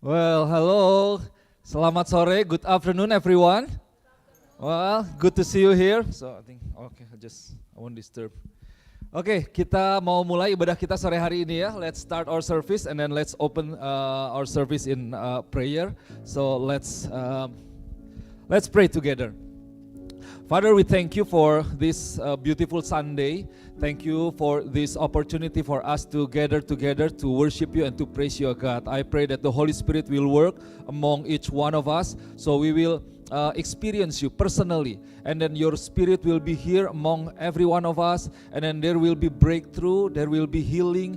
Well, hello. Selamat sore. Good afternoon, everyone. Well, good to see you here. So I think okay, I won't disturb. Oke, kita mau mulai ibadah kita sore hari ini ya. Let's start our service and then let's open our service in prayer. So let's pray together. Father, we thank you for this beautiful Sunday. Thank you for this opportunity for us to gather together to worship you and to praise you, God. I pray that the Holy Spirit will work among each one of us, so we will experience you personally, and then your Spirit will be here among every one of us, and then there will be breakthrough, there will be healing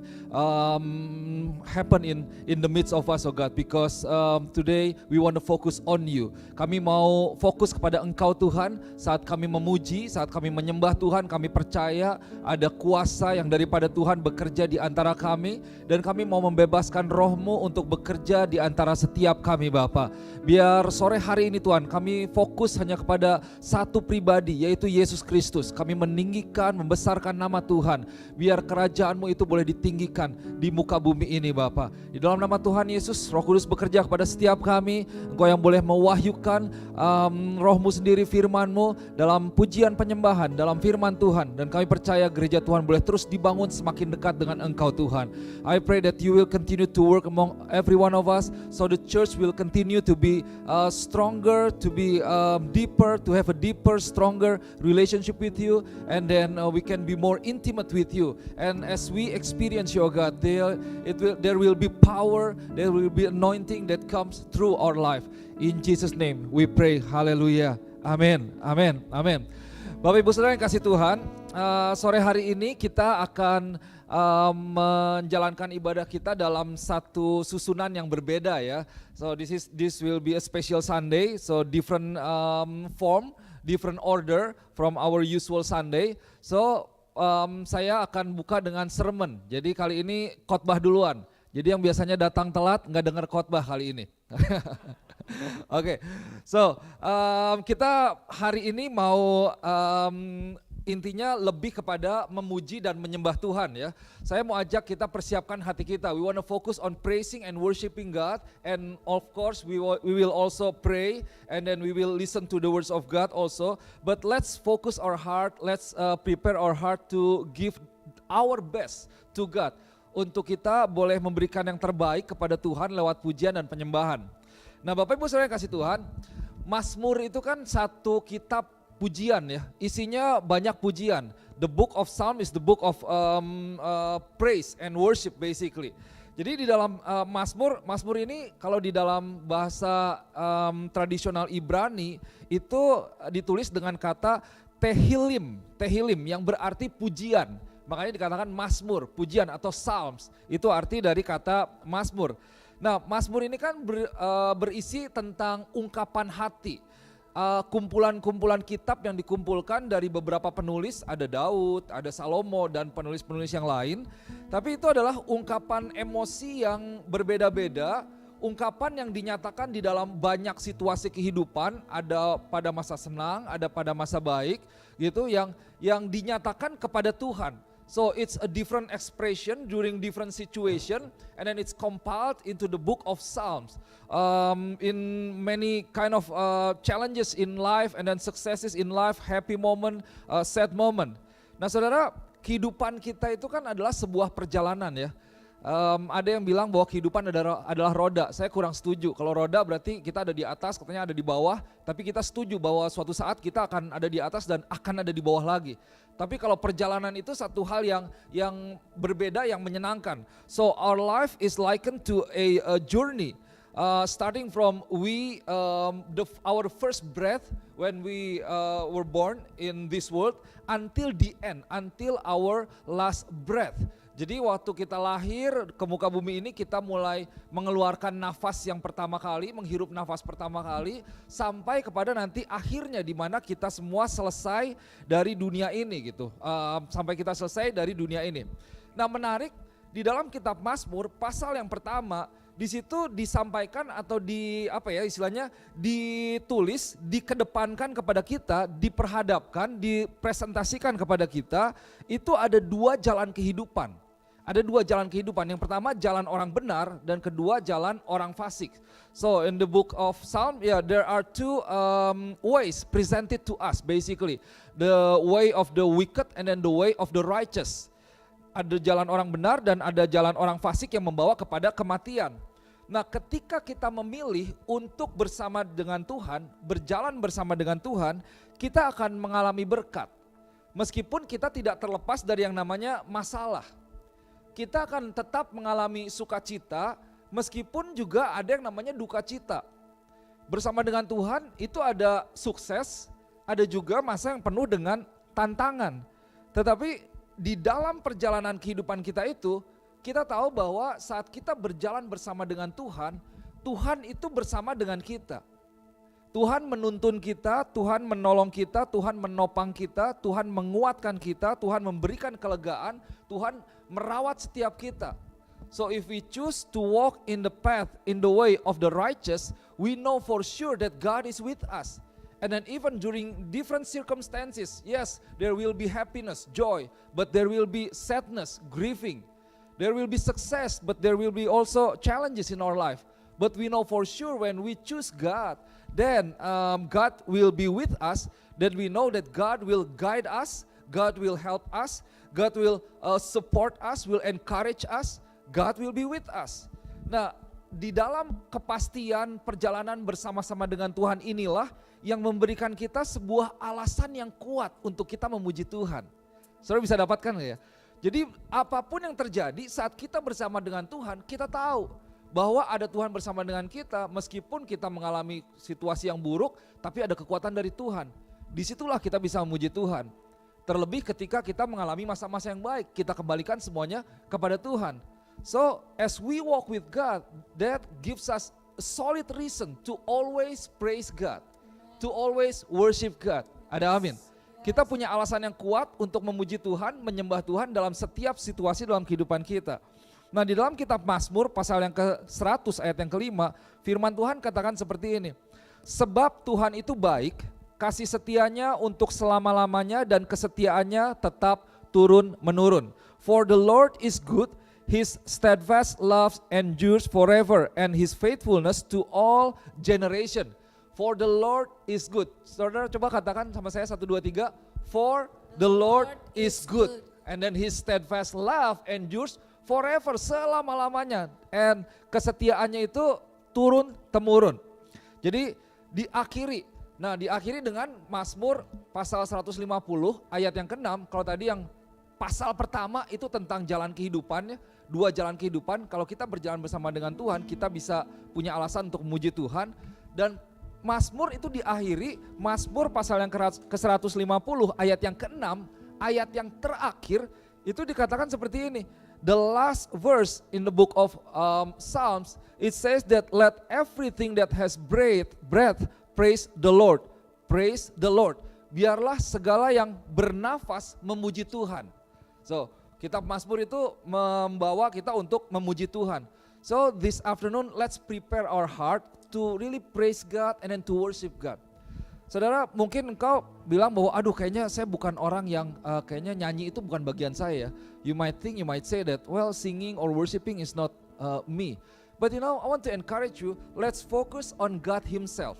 happen in the midst of us, oh God, because today we want to focus on you. Kami mau fokus kepada Engkau Tuhan. Saat kami memuji, saat kami menyembah Tuhan, kami percaya ada kuasa yang daripada Tuhan bekerja di antara kami, dan kami mau membebaskan roh-Mu untuk bekerja di antara setiap kami, Bapa. Biar sore hari ini Tuhan, kami fokus hanya kepada satu pribadi, yaitu Yesus Kristus. Kami meninggikan, membesarkan nama Tuhan. Biar kerajaan-Mu itu boleh ditinggikan di muka bumi ini, Bapa. Di dalam nama Tuhan Yesus, Roh Kudus bekerja kepada setiap kami. Engkau yang boleh mewahyukan roh-Mu sendiri, firman-Mu dalam pujian penyembahan, dalam firman Tuhan. Dan kami percaya gereja Tuhan boleh terus dibangun semakin dekat dengan Engkau Tuhan. I pray that you will continue to work among every one of us, so the church will continue to be stronger, to be deeper, to have a deeper, stronger relationship with you, and then we can be more intimate with you. And as we experience you, God, there will be power, there will be anointing that comes through our life. In Jesus' name we pray. Hallelujah. Amin. Amin. Amin. Bapak Ibu Saudara yang kasih Tuhan, sore hari ini kita akan menjalankan ibadah kita dalam satu susunan yang berbeda ya. So this will be a special Sunday, so different form, different order from our usual Sunday. So saya akan buka dengan sermon. Jadi kali ini khotbah duluan. Jadi yang biasanya datang telat nggak dengar khotbah kali ini. Oke, so kita hari ini mau intinya lebih kepada memuji dan menyembah Tuhan ya. Saya mau ajak kita persiapkan hati kita. We want to focus on praising and worshiping God, and of course we will also pray, and then we will listen to the words of God also. But let's focus our heart, let's prepare our heart to give our best to God, untuk kita boleh memberikan yang terbaik kepada Tuhan lewat pujian dan penyembahan. Nah, Bapak Ibu Saudara yang kasih Tuhan, Mazmur itu kan satu kitab pujian ya, isinya banyak pujian. The book of Psalm is the book of praise and worship basically. Jadi di dalam Mazmur ini kalau di dalam bahasa tradisional Ibrani itu ditulis dengan kata Tehillim yang berarti pujian. Makanya dikatakan Mazmur, pujian atau Psalms, itu arti dari kata Mazmur. Nah, Mazmur ini kan berisi tentang ungkapan hati. Kumpulan-kumpulan kitab yang dikumpulkan dari beberapa penulis, ada Daud, ada Salomo, dan penulis-penulis yang lain. Tapi itu adalah ungkapan emosi yang berbeda-beda, ungkapan yang dinyatakan di dalam banyak situasi kehidupan, ada pada masa senang, ada pada masa baik, gitu, yang dinyatakan kepada Tuhan. So it's a different expression during different situation, and then it's compiled into the book of Psalms. In many kind of challenges in life, and then successes in life, happy moment, sad moment. Nah, saudara, kehidupan kita itu kan adalah sebuah perjalanan ya. Ada yang bilang bahwa kehidupan adalah roda. Saya kurang setuju. Kalau roda berarti kita ada di atas, katanya ada di bawah. Tapi kita setuju bahwa suatu saat kita akan ada di atas dan akan ada di bawah lagi. Tapi kalau perjalanan itu satu hal yang berbeda, yang menyenangkan. So our life is likened to a journey. Starting from our first breath when we were born in this world until the end, until our last breath. Jadi waktu kita lahir ke muka bumi ini, kita mulai mengeluarkan nafas yang pertama kali, menghirup nafas pertama kali, sampai kepada nanti akhirnya di mana kita semua selesai dari dunia ini gitu, sampai kita selesai dari dunia ini. Nah, menarik, di dalam kitab Mazmur pasal yang pertama, di situ disampaikan atau ditulis, dikedepankan kepada kita, diperhadapkan, dipresentasikan kepada kita, itu ada dua jalan kehidupan. Ada dua jalan kehidupan. Yang pertama jalan orang benar dan kedua jalan orang fasik. So in the book of Psalm, there are two ways presented to us basically. The way of the wicked and then the way of the righteous. Ada jalan orang benar dan ada jalan orang fasik yang membawa kepada kematian. Nah, ketika kita memilih untuk bersama dengan Tuhan, berjalan bersama dengan Tuhan, kita akan mengalami berkat. Meskipun kita tidak terlepas dari yang namanya masalah. Kita akan tetap mengalami sukacita, meskipun juga ada yang namanya duka cita. Bersama dengan Tuhan itu ada sukses, ada juga masa yang penuh dengan tantangan. Tetapi di dalam perjalanan kehidupan kita itu, kita tahu bahwa saat kita berjalan bersama dengan Tuhan, Tuhan itu bersama dengan kita. Tuhan menuntun kita, Tuhan menolong kita, Tuhan menopang kita, Tuhan menguatkan kita, Tuhan memberikan kelegaan, Tuhan merawat setiap kita. So if we choose to walk in the path, in the way of the righteous, we know for sure that God is with us. And then even during different circumstances, yes, there will be happiness, joy, but there will be sadness, grieving. There will be success, but there will be also challenges in our life. But we know for sure when we choose God, then God will be with us, that we know that God will guide us, God will help us, God will support us, will encourage us, God will be with us. Nah, di dalam kepastian perjalanan bersama-sama dengan Tuhan inilah yang memberikan kita sebuah alasan yang kuat untuk kita memuji Tuhan. Saudara bisa dapatkan ya? Jadi apapun yang terjadi saat kita bersama dengan Tuhan, kita tahu bahwa ada Tuhan bersama dengan kita, meskipun kita mengalami situasi yang buruk, tapi ada kekuatan dari Tuhan. Disitulah kita bisa memuji Tuhan. Terlebih ketika kita mengalami masa-masa yang baik, kita kembalikan semuanya kepada Tuhan. So as we walk with God, that gives us a solid reason to always praise God, to always worship God. Ada amin. Kita punya alasan yang kuat untuk memuji Tuhan, menyembah Tuhan dalam setiap situasi dalam kehidupan kita. Nah, di dalam kitab Mazmur pasal yang ke-100 ayat yang kelima, firman Tuhan katakan seperti ini. Sebab Tuhan itu baik, kasih setianya untuk selama-lamanya dan kesetiaannya tetap turun-menurun. For the Lord is good, His steadfast love endures forever, and His faithfulness to all generation. For the Lord is good. Saudara coba katakan sama saya 1, 2, 3. For the Lord is good. And then His steadfast love endures forever, selama-lamanya. And kesetiaannya itu turun-temurun. Jadi diakhiri. Nah, diakhiri dengan Mazmur pasal 150 ayat yang ke-6. Kalau tadi yang pasal pertama itu tentang jalan kehidupannya, dua jalan kehidupan. Kalau kita berjalan bersama dengan Tuhan, kita bisa punya alasan untuk memuji Tuhan. Dan Mazmur itu diakhiri, Mazmur pasal yang ke-150 ayat yang ke-6, ayat yang terakhir itu dikatakan seperti ini. The last verse in the book of Psalms, it says that let everything that has breath praise the Lord. Praise the Lord. Biarlah segala yang bernafas memuji Tuhan. So, kitab Mazmur itu membawa kita untuk memuji Tuhan. So, this afternoon let's prepare our heart to really praise God and then to worship God. Saudara, mungkin engkau bilang bahwa aduh kayaknya saya bukan orang yang kayaknya nyanyi itu bukan bagian saya. You might say that well singing or worshiping is not me. But you know, I want to encourage you, let's focus on God Himself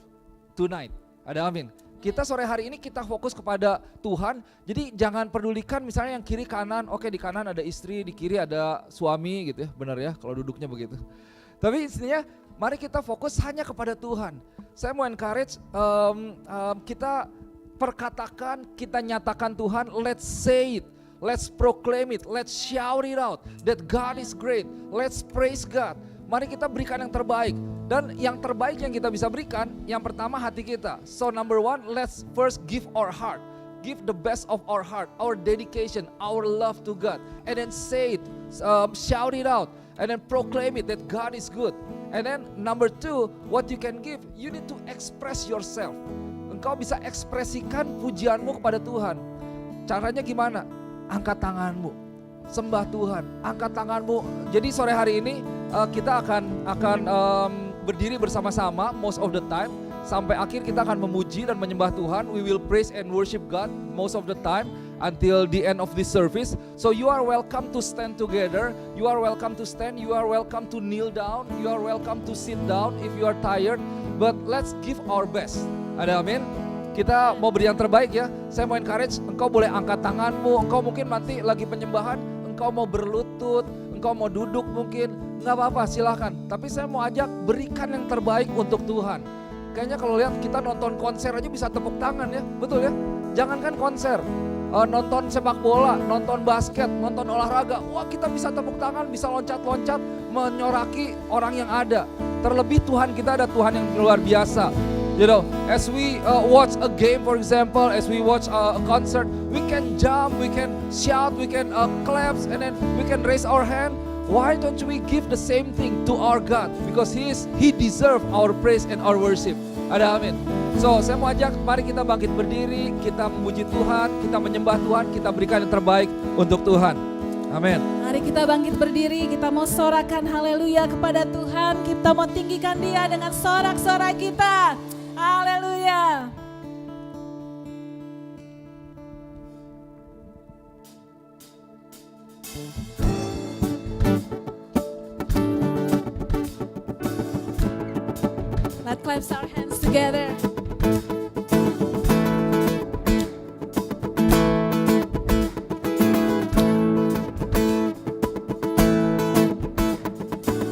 tonight. Ada amin. Kita sore hari ini kita fokus kepada Tuhan. Jadi jangan pedulikan misalnya yang kiri kanan. Oke, di kanan ada istri, di kiri ada suami gitu ya. Benar ya kalau duduknya begitu. Tapi istilahnya mari kita fokus hanya kepada Tuhan. Saya mau encourage kita perkatakan, kita nyatakan Tuhan, let's say it, let's proclaim it, let's shout it out that God is great, let's praise God. Mari kita berikan yang terbaik. Dan yang terbaik yang kita bisa berikan, yang pertama hati kita. So number one, let's first give our heart. Give the best of our heart, our dedication, our love to God. And then say it, shout it out. And then proclaim it that God is good. And then number two, what you can give, you need to express yourself. Engkau bisa ekspresikan pujianmu kepada Tuhan. Caranya gimana? Angkat tanganmu, sembah Tuhan, angkat tanganmu. Jadi sore hari ini kita akan berdiri bersama-sama most of the time. Sampai akhir kita akan memuji dan menyembah Tuhan. We will praise and worship God most of the time. until the end of this service. So you are welcome to stand together. You are welcome to stand. You are welcome to kneel down. You are welcome to sit down if you are tired. But let's give our best. Ada amin? Kita mau beri yang terbaik ya. Saya mau encourage, engkau boleh angkat tanganmu. Engkau mungkin nanti lagi penyembahan, engkau mau berlutut, engkau mau duduk mungkin. Nggak apa-apa, silahkan. Tapi saya mau ajak berikan yang terbaik untuk Tuhan. Kayaknya kalau lihat kita nonton konser aja bisa tepuk tangan ya, betul ya? Jangankan konser, nonton sepak bola, nonton basket, nonton olahraga. Wah, kita bisa tepuk tangan, bisa loncat-loncat, menyoraki orang yang ada. Terlebih Tuhan kita ada Tuhan yang luar biasa. You know, as we watch a game, for example, as we watch a concert, we can jump, we can shout, we can clap, and then we can raise our hand. Why don't we give the same thing to our God? Because He deserve our praise and our worship. Ada amin. So saya mau ajak, mari kita bangkit berdiri, kita memuji Tuhan, kita menyembah Tuhan, kita berikan yang terbaik untuk Tuhan. Amin. Mari kita bangkit berdiri, kita mau sorakan haleluya kepada Tuhan. Kita mau tinggikan Dia dengan sorak-sorai kita. Haleluya. Let's clap our hands together.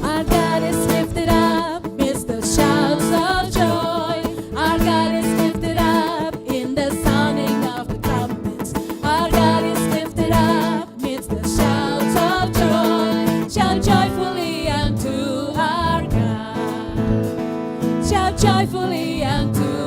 Our God is lifted up midst the shouts of joy. Our God is lifted up in the sounding of the trumpets. Our God is lifted up midst the shouts of joy. Shout joyfully unto our God. Shout joyfully unto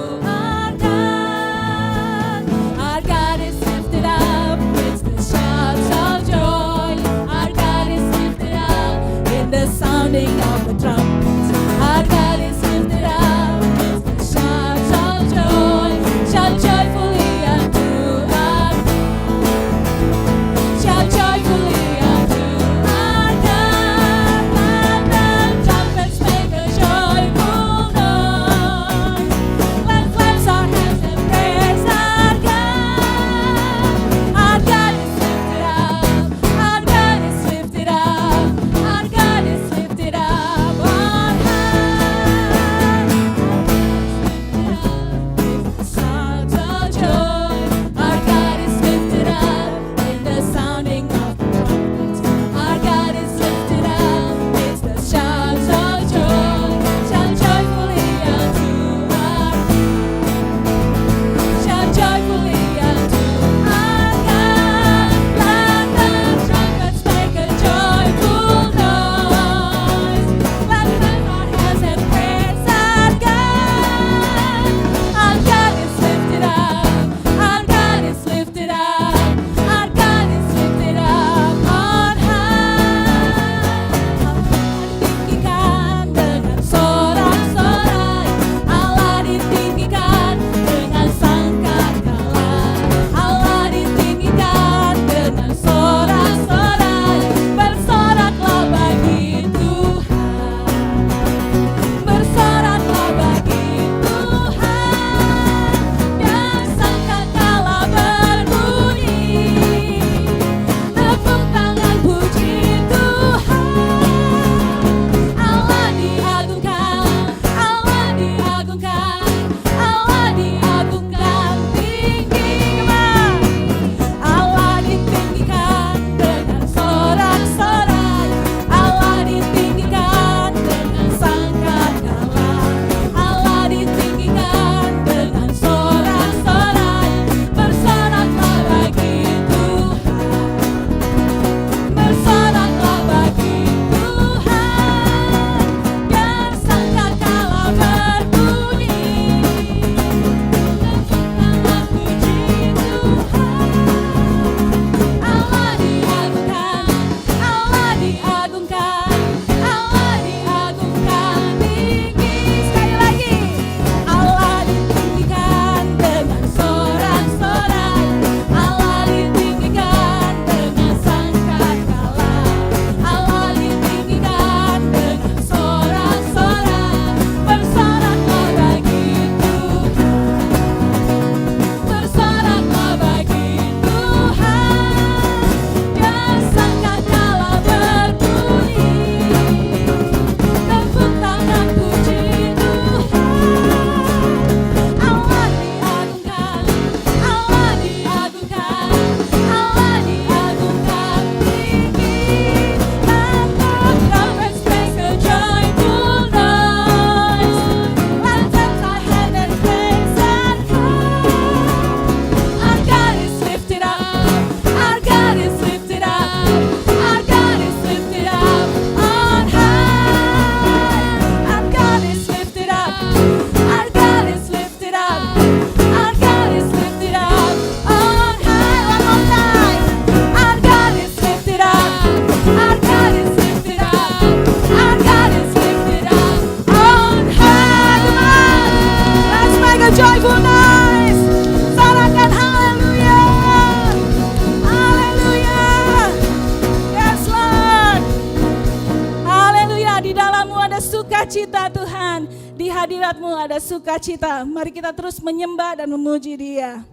sukacita Tuhan. Di hadirat-Mu ada sukacita. Mari kita terus menyembah dan memuji Dia.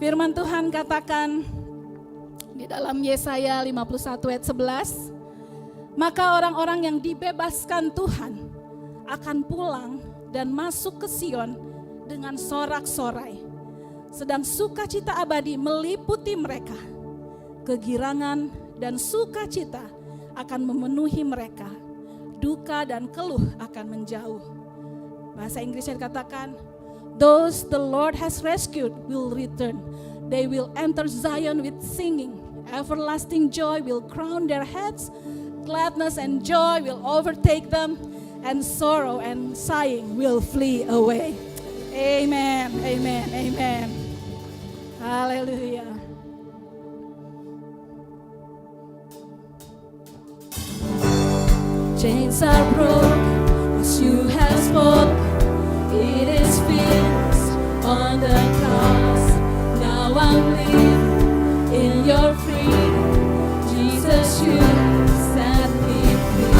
Firman Tuhan katakan di dalam Yesaya 51 ayat 11, maka orang-orang yang dibebaskan Tuhan akan pulang dan masuk ke Sion dengan sorak-sorai. Sedang sukacita abadi meliputi mereka. Kegirangan dan sukacita akan memenuhi mereka. Duka dan keluh akan menjauh. Bahasa Inggrisnya dikatakan, those the Lord has rescued will return. They will enter Zion with singing. Everlasting joy will crown their heads. Gladness and joy will overtake them. And sorrow and sighing will flee away. Amen, amen, amen. Hallelujah. Chains are broken as you have spoken. It is finished on the cross. Now I'm living in your freedom. Jesus, you set me free.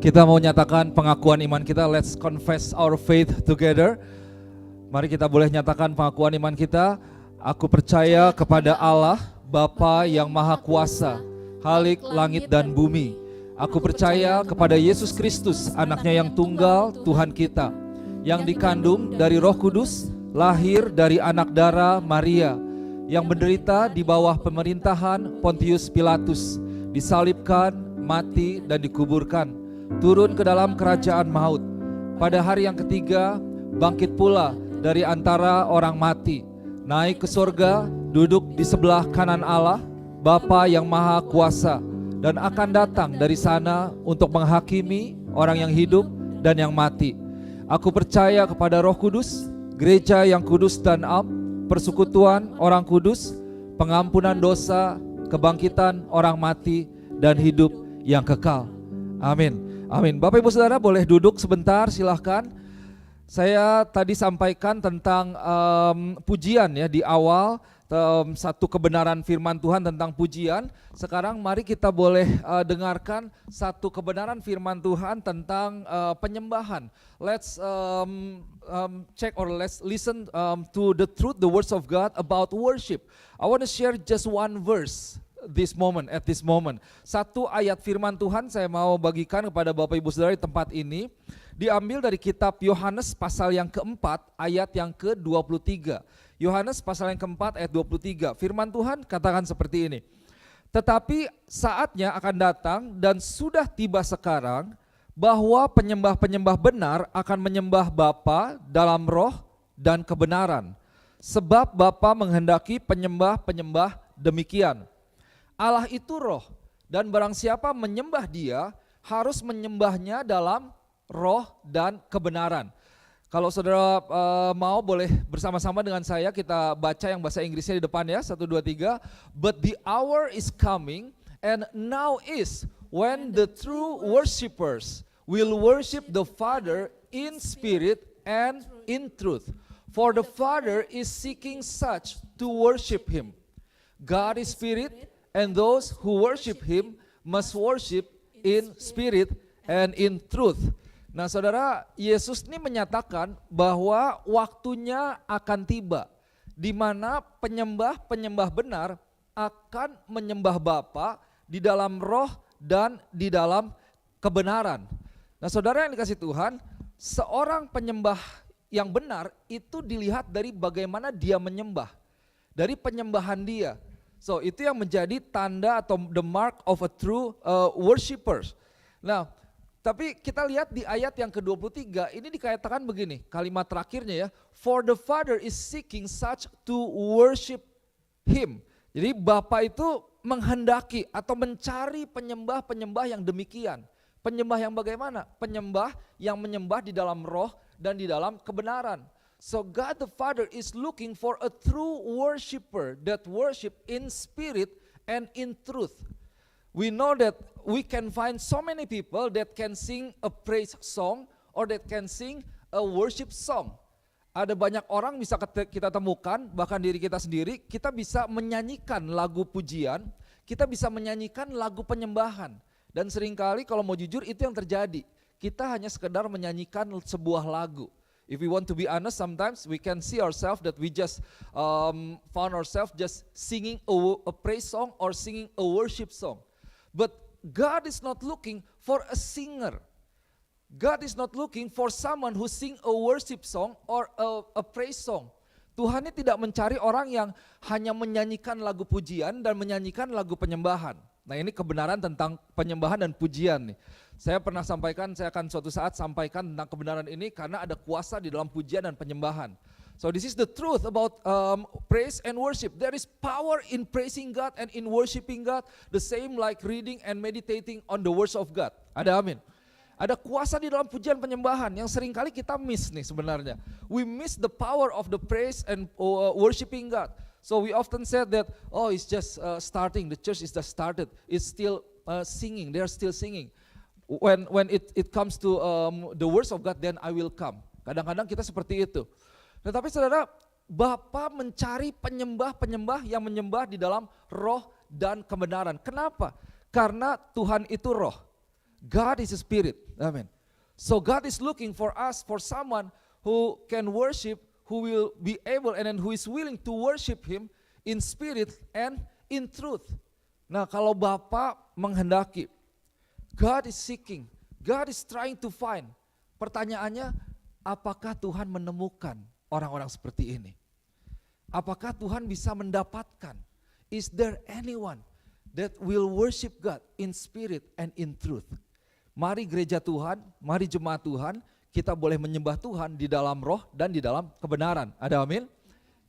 Kita mau nyatakan pengakuan iman kita. Let's confess our faith together. Mari kita boleh nyatakan pengakuan iman kita. Aku percaya kepada Allah, Bapa yang Maha Kuasa, Khalik langit dan bumi. Aku percaya kepada Yesus Kristus, anaknya yang tunggal, Tuhan kita, yang dikandung dari Roh Kudus, lahir dari anak darah Maria, yang menderita di bawah pemerintahan Pontius Pilatus, disalibkan, mati dan dikuburkan, turun ke dalam kerajaan maut. Pada hari yang ketiga, bangkit pula dari antara orang mati, naik ke surga, duduk di sebelah kanan Allah, Bapa yang Maha Kuasa, dan akan datang dari sana untuk menghakimi orang yang hidup dan yang mati. Aku percaya kepada Roh Kudus, gereja yang kudus dan am, persekutuan orang kudus, pengampunan dosa, kebangkitan orang mati, dan hidup yang kekal. Amin. Amin. Bapak Ibu Saudara boleh duduk sebentar, silahkan. Saya tadi sampaikan tentang pujian ya di awal, satu kebenaran firman Tuhan tentang pujian. Sekarang mari kita boleh dengarkan satu kebenaran firman Tuhan tentang penyembahan. Let's check or let's listen to the truth, the words of God about worship. I want to share just one verse at this moment. Satu ayat firman Tuhan saya mau bagikan kepada Bapak Ibu Saudara di tempat ini. Diambil dari kitab Yohanes pasal yang keempat ayat yang ke-23. Yohanes pasal yang keempat ayat 23. Firman Tuhan katakan seperti ini. Tetapi saatnya akan datang dan sudah tiba sekarang bahwa penyembah-penyembah benar akan menyembah Bapa dalam roh dan kebenaran. Sebab Bapa menghendaki penyembah-penyembah demikian. Allah itu roh, dan barang siapa menyembah Dia harus menyembahnya dalam roh dan kebenaran. Kalau saudara mau boleh bersama-sama dengan saya kita baca yang bahasa Inggrisnya di depan ya, 1, 2, 3. But the hour is coming and now is when the true worshipers will worship the Father in spirit and in truth. For the Father is seeking such to worship Him. God is spirit, and those who worship Him must worship in spirit and in truth. Nah saudara, Yesus ini menyatakan bahwa waktunya akan tiba di mana penyembah-penyembah benar akan menyembah Bapa di dalam roh dan di dalam kebenaran. Nah saudara yang dikasih Tuhan, seorang penyembah yang benar itu dilihat dari bagaimana dia menyembah, dari penyembahan dia. So itu yang menjadi tanda atau the mark of a true worshippers. Nah, tapi kita lihat di ayat yang ke-23 ini dikatakan begini, kalimat terakhirnya ya, for the Father is seeking such to worship Him. Jadi Bapa itu menghendaki atau mencari penyembah-penyembah yang demikian. Penyembah yang bagaimana? Penyembah yang menyembah di dalam roh dan di dalam kebenaran. So God the Father is looking for a true worshipper that worship in spirit and in truth. We know that we can find so many people that can sing a praise song or that can sing a worship song. Ada banyak orang bisa kita temukan, bahkan diri kita sendiri, kita bisa menyanyikan lagu pujian, kita bisa menyanyikan lagu penyembahan. Dan seringkali kalau mau jujur itu yang terjadi. Kita hanya sekedar menyanyikan sebuah lagu. If we want to be honest, sometimes we can see ourselves that we just found ourselves just singing a praise song or singing a worship song. But God is not looking for a singer. God is not looking for someone who sing a worship song or a praise song. Tuhan ini tidak mencari orang yang hanya menyanyikan lagu pujian dan menyanyikan lagu penyembahan. Nah ini kebenaran tentang penyembahan dan pujian nih. Saya pernah sampaikan, saya akan suatu saat sampaikan tentang kebenaran ini karena ada kuasa di dalam pujian dan penyembahan. So this is the truth about praise and worship. There is power in praising God and in worshiping God. The same like reading and meditating on the words of God. Ada amin. Ada kuasa di dalam pujian penyembahan yang seringkali kita miss nih sebenarnya. We miss the power of the praise and worshiping God. So we often said that, oh it's just starting, the church is just started. It's still singing, they're still singing. When it comes to the words of God, then I will come. Kadang-kadang kita seperti itu. Tetapi saudara, Bapa mencari penyembah-penyembah yang menyembah di dalam roh dan kebenaran. Kenapa? Karena Tuhan itu roh. God is a spirit. Amen. So God is looking for us, for someone who can worship, who will be able and then who is willing to worship Him in spirit and in truth. Nah, kalau Bapa menghendaki, God is seeking, God is trying to find. Pertanyaannya, apakah Tuhan menemukan orang-orang seperti ini? Apakah Tuhan bisa mendapatkan? Is there anyone that will worship God in spirit and in truth? Mari gereja Tuhan, mari jemaat Tuhan, kita boleh menyembah Tuhan di dalam roh dan di dalam kebenaran. Ada amin?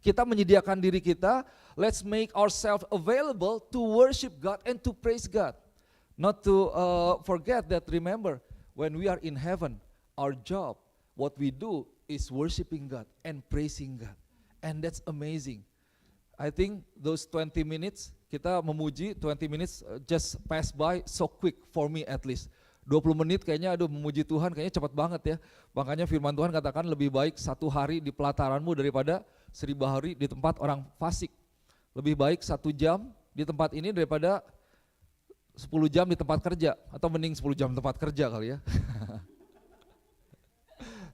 Kita menyediakan diri kita, let's make ourselves available to worship God and to praise God. Not to forget that, remember, when we are in heaven, our job, what we do is worshiping God and praising God. And that's amazing. I think those 20 minutes, kita memuji, 20 minutes just pass by so quick for me at least. 20 menit kayaknya memuji Tuhan kayaknya cepat banget ya. Makanya firman Tuhan katakan lebih baik 1 hari di pelataranmu daripada 1000 hari di tempat orang fasik. Lebih baik 1 jam di tempat ini daripada 10 jam di tempat kerja. Atau mending 10 jam tempat kerja kali ya.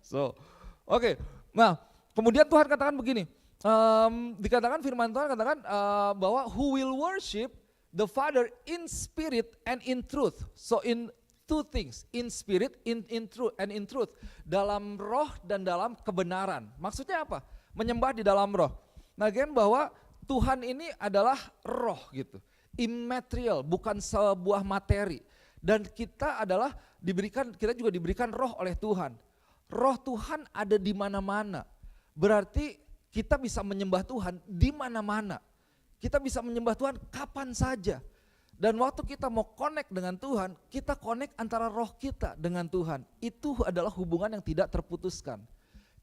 So, oke. Nah, kemudian Tuhan katakan begini. Dikatakan firman Tuhan katakan bahwa who will worship the Father in spirit and in truth. So in two things, in spirit, in truth, and in truth. Dalam roh dan dalam kebenaran. Maksudnya apa? Menyembah di dalam roh. Nah, again bahwa Tuhan ini adalah roh gitu. Immaterial, bukan sebuah materi. Dan kita kita juga diberikan roh oleh Tuhan. Roh Tuhan ada di mana-mana. Berarti kita bisa menyembah Tuhan di mana-mana. Kita bisa menyembah Tuhan kapan saja. Dan waktu kita mau connect dengan Tuhan, kita connect antara roh kita dengan Tuhan. Itu adalah hubungan yang tidak terputuskan.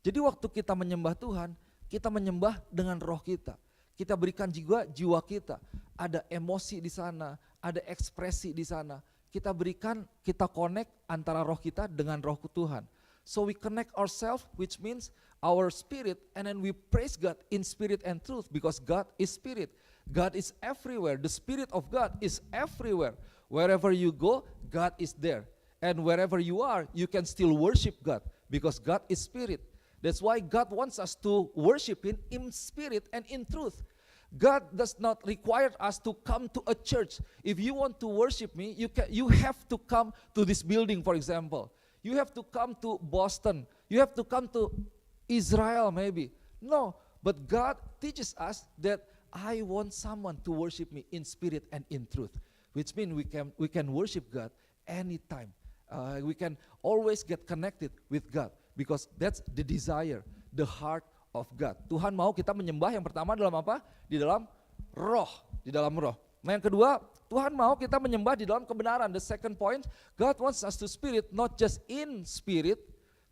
Jadi waktu kita menyembah Tuhan, kita menyembah dengan roh kita. Kita berikan jiwa kita. Ada emosi di sana, ada ekspresi di sana. Kita berikan, kita connect antara roh kita dengan roh Tuhan. So we connect ourselves, which means our spirit, and then we praise God in spirit and truth because God is spirit. God is everywhere. The Spirit of God is everywhere. Wherever you go, God is there. And wherever you are, you can still worship God because God is Spirit. That's why God wants us to worship Him in spirit and in truth. God does not require us to come to a church. If you want to worship me, you have to come to this building, for example. You have to come to Boston. You have to come to Israel maybe. No, but God teaches us that I want someone to worship me in spirit and in truth, which means we can worship God anytime. We can always get connected with God because that's the desire, the heart of God. Tuhan mau kita menyembah yang pertama dalam apa? Di dalam roh, di dalam roh. Nah yang kedua, Tuhan mau kita menyembah di dalam kebenaran. The second point, God wants us to spirit, not just in spirit,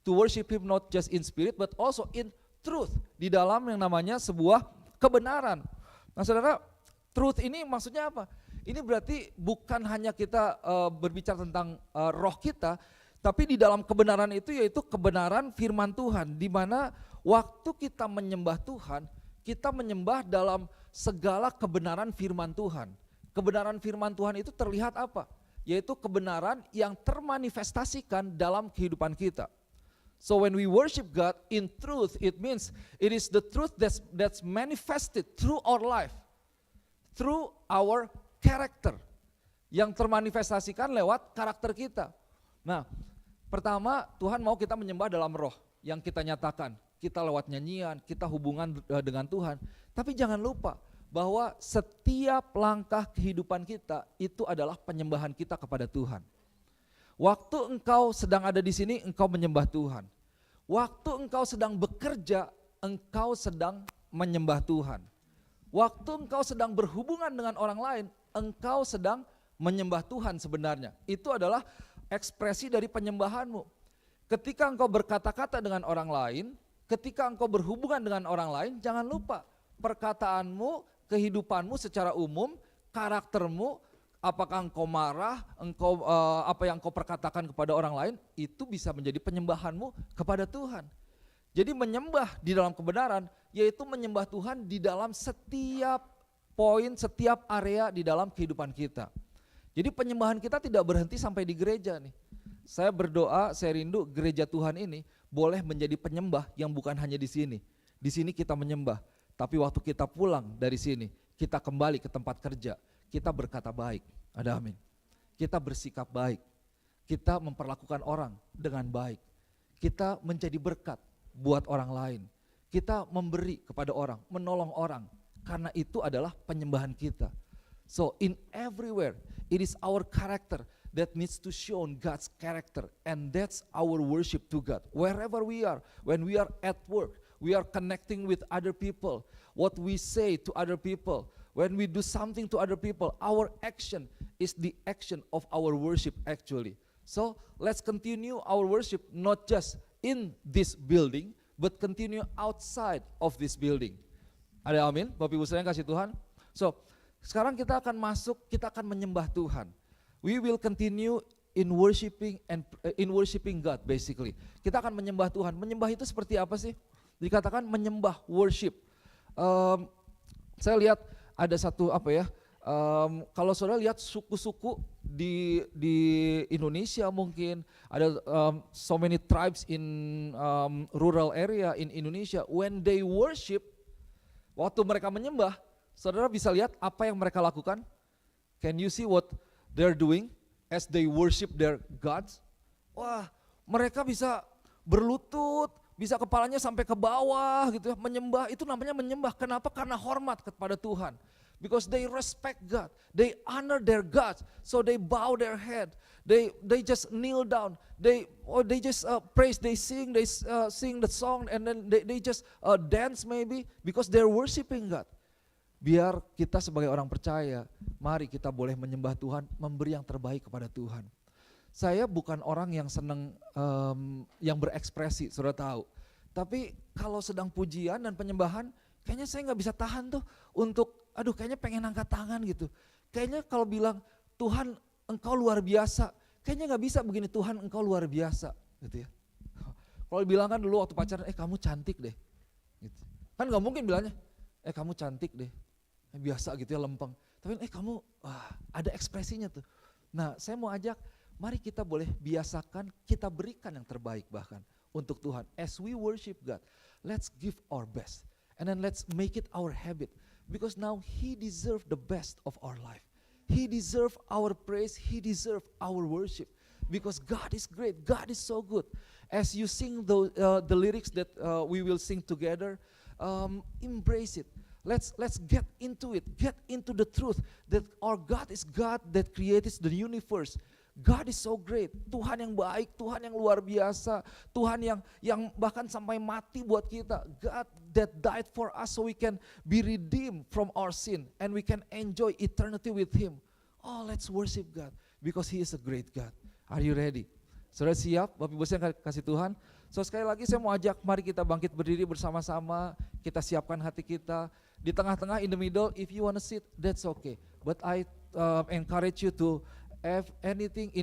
to worship Him not just in spirit, but also in truth. Di dalam yang namanya sebuah kebenaran. Nah saudara, truth ini maksudnya apa? Ini berarti bukan hanya kita berbicara tentang roh kita, tapi di dalam kebenaran itu yaitu kebenaran firman Tuhan. Di mana waktu kita menyembah Tuhan, kita menyembah dalam segala kebenaran firman Tuhan. Kebenaran firman Tuhan itu terlihat apa? Yaitu kebenaran yang termanifestasikan dalam kehidupan kita. So when we worship God in truth, it means it is the truth that's manifested through our life, through our character, yang termanifestasikan lewat karakter kita. Nah, pertama Tuhan mau kita menyembah dalam roh, yang kita nyatakan, kita lewat nyanyian, kita hubungan dengan Tuhan. Tapi jangan lupa bahwa setiap langkah kehidupan kita itu adalah penyembahan kita kepada Tuhan. Waktu engkau sedang ada di sini, engkau menyembah Tuhan. Waktu engkau sedang bekerja, engkau sedang menyembah Tuhan. Waktu engkau sedang berhubungan dengan orang lain, engkau sedang menyembah Tuhan sebenarnya. Itu adalah ekspresi dari penyembahanmu. Ketika engkau berkata-kata dengan orang lain, ketika engkau berhubungan dengan orang lain, jangan lupa perkataanmu, kehidupanmu secara umum, karaktermu, apakah engkau marah, apa yang engkau perkatakan kepada orang lain, itu bisa menjadi penyembahanmu kepada Tuhan. Jadi menyembah di dalam kebenaran, yaitu menyembah Tuhan di dalam setiap poin, setiap area di dalam kehidupan kita. Jadi penyembahan kita tidak berhenti sampai di gereja nih. Saya berdoa, saya rindu gereja Tuhan ini boleh menjadi penyembah yang bukan hanya di sini. Di sini kita menyembah, tapi waktu kita pulang dari sini, kita kembali ke tempat kerja, kita berkata baik. Ada amin. Kita bersikap baik. Kita memperlakukan orang dengan baik. Kita menjadi berkat buat orang lain. Kita memberi kepada orang, menolong orang. Karena itu adalah penyembahan kita. So in everywhere, it is our character that needs to show God's character. And that's our worship to God. Wherever we are, when we are at work, we are connecting with other people. What we say to other people, when we do something to other people, our action is the action of our worship actually. So let's continue our worship not just in this building, but continue outside of this building. Ada amin? Bapak Ibu sekalian kasih Tuhan. So sekarang kita akan masuk, kita akan menyembah Tuhan. We will continue in worshiping God basically. Kita akan menyembah Tuhan. Menyembah itu seperti apa sih? Dikatakan menyembah worship. Saya lihat ada satu kalau saudara lihat suku-suku di Indonesia mungkin ada so many tribes in rural area in Indonesia. When they worship, waktu mereka menyembah, saudara bisa lihat apa yang mereka lakukan. Can you see what they're doing as they worship their gods? Wah, mereka bisa berlutut, bisa kepalanya sampai ke bawah gitu ya, menyembah. Itu namanya menyembah. Kenapa? Karena hormat kepada Tuhan. Because they respect God, they honor their God, so they bow their head, they just kneel down, they just praise, they sing the song, and then they just dance maybe because they're worshiping God. Biar kita sebagai orang percaya, mari kita boleh menyembah Tuhan, memberi yang terbaik kepada Tuhan. Saya bukan orang yang senang yang berekspresi, saudara tahu. Tapi kalau sedang pujian dan penyembahan, kayaknya saya nggak bisa tahan tuh untuk kayaknya pengen angkat tangan gitu. Kayaknya kalau bilang Tuhan engkau luar biasa, kayaknya nggak bisa begini, Tuhan engkau luar biasa gitu ya. Kalau bilang kan dulu waktu pacaran, kamu cantik deh gitu. Kan nggak mungkin bilangnya, kamu cantik deh, biasa gitu ya, lempeng. Tapi kamu ada ekspresinya tuh. Nah saya mau ajak, mari kita boleh biasakan, kita berikan yang terbaik bahkan untuk Tuhan. As we worship God, let's give our best. And then let's make it our habit. Because now He deserves the best of our life. He deserves our praise. He deserves our worship. Because God is great. God is so good. As you sing the lyrics that we will sing together, embrace it. Let's get into it. Get into the truth that our God is God that created the universe. God is so great, Tuhan yang baik, Tuhan yang luar biasa, Tuhan yang bahkan sampai mati buat kita. God that died for us so we can be redeemed from our sin and we can enjoy eternity with Him. Oh, let's worship God because He is a great God. Are you ready? Saudara siap? Bapak Ibu saya kasih Tuhan. So sekali lagi saya mau ajak, mari kita bangkit berdiri bersama-sama, kita siapkan hati kita. Di tengah-tengah, in the middle, if you want to sit, that's okay. But I encourage you to anything,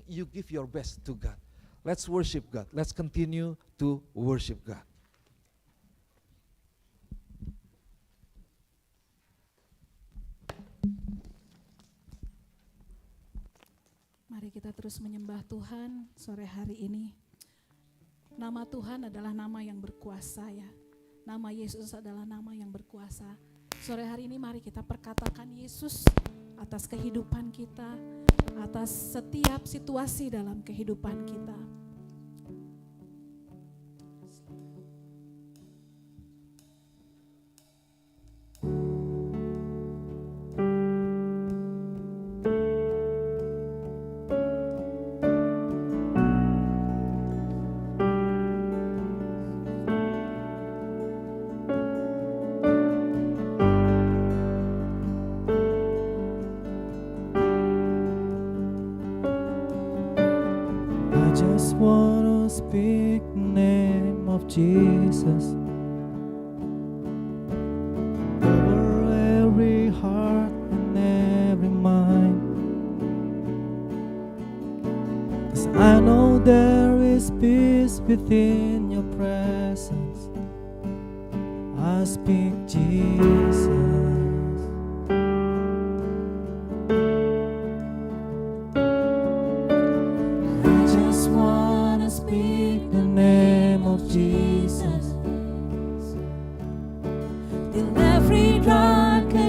you give your best to God. Let's worship God. Let's continue to worship God. Mari kita terus menyembah Tuhan sore hari ini. Nama Tuhan adalah nama yang berkuasa ya. Nama Yesus adalah nama yang berkuasa. Sore hari ini mari kita perkatakan Yesus atas kehidupan kita, atas setiap situasi dalam kehidupan kita. Just wanna speak the name of Jesus over every heart and every mind. 'Cause I know there is peace within your presence. I speak Jesus.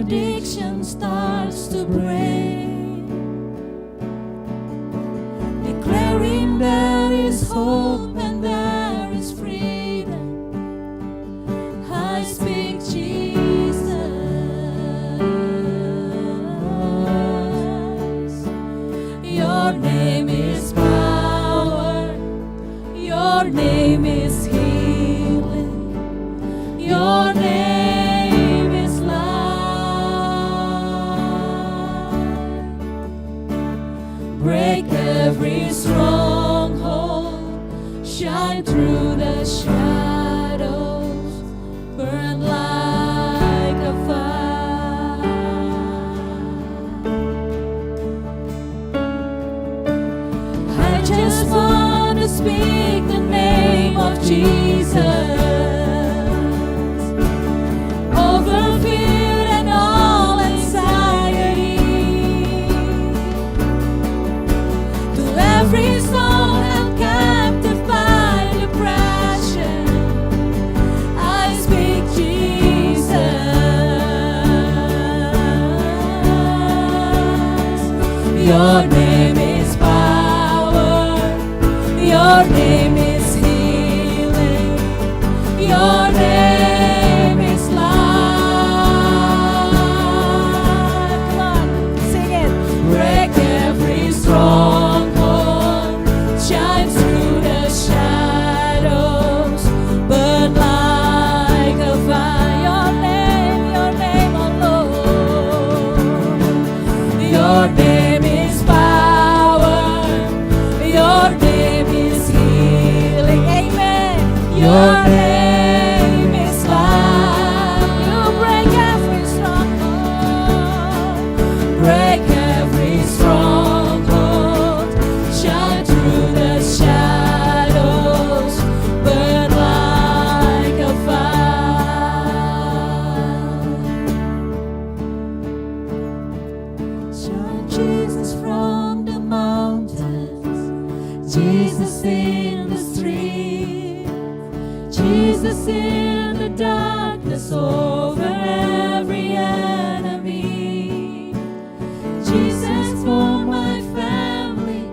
addiction starts to break, declaring there is hope and there is freedom. I speak Jesus. Your name is power. Your name is healing. Your name is life. Break every stronghold. Shine through the shadows. Burn like a fire. I just want to speak the name of Jesus over fear and all anxiety. To every soul held captive by depression, I speak Jesus. Your name is power. Your name is healing. Your name is life. Come on, sing it. Break every stronghold. Shine through the shadows. Burn like a fire. Your name alone. Your name is power. Your name is healing. Amen. Your name is life. You break every stronghold. Break every stronghold. Shine through the shadows. Burn like a fire. Shout Jesus from the mountains, Jesus in the street, Jesus in the darkness over every enemy, Jesus for my family.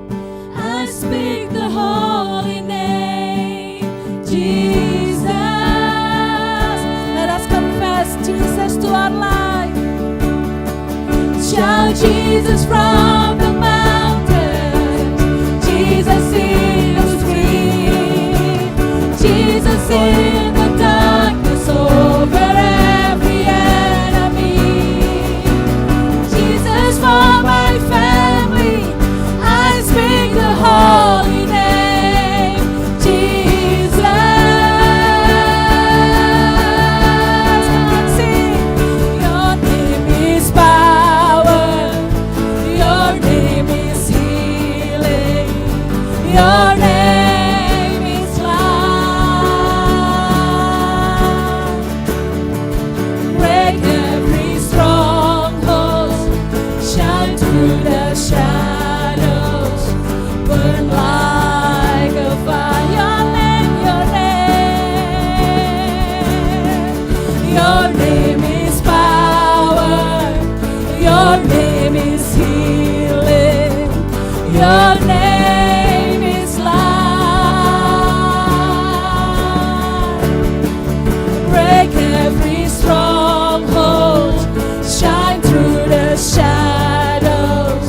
I speak the holy name, Jesus. Let us confess Jesus to our life. Shout Jesus from the mountains, Jesus in the street, Jesus in the darkness over every enemy, Jesus for my family. I speak the holy name, Jesus. Come on, sing. Your name is power. Your name is healing. Your name is life. Break every stronghold. Shine through the shadows. Burn like a fire. Your name, your name. Your name is power. Your name is healing. Your name is life. Break every stronghold. Shine through the shadows.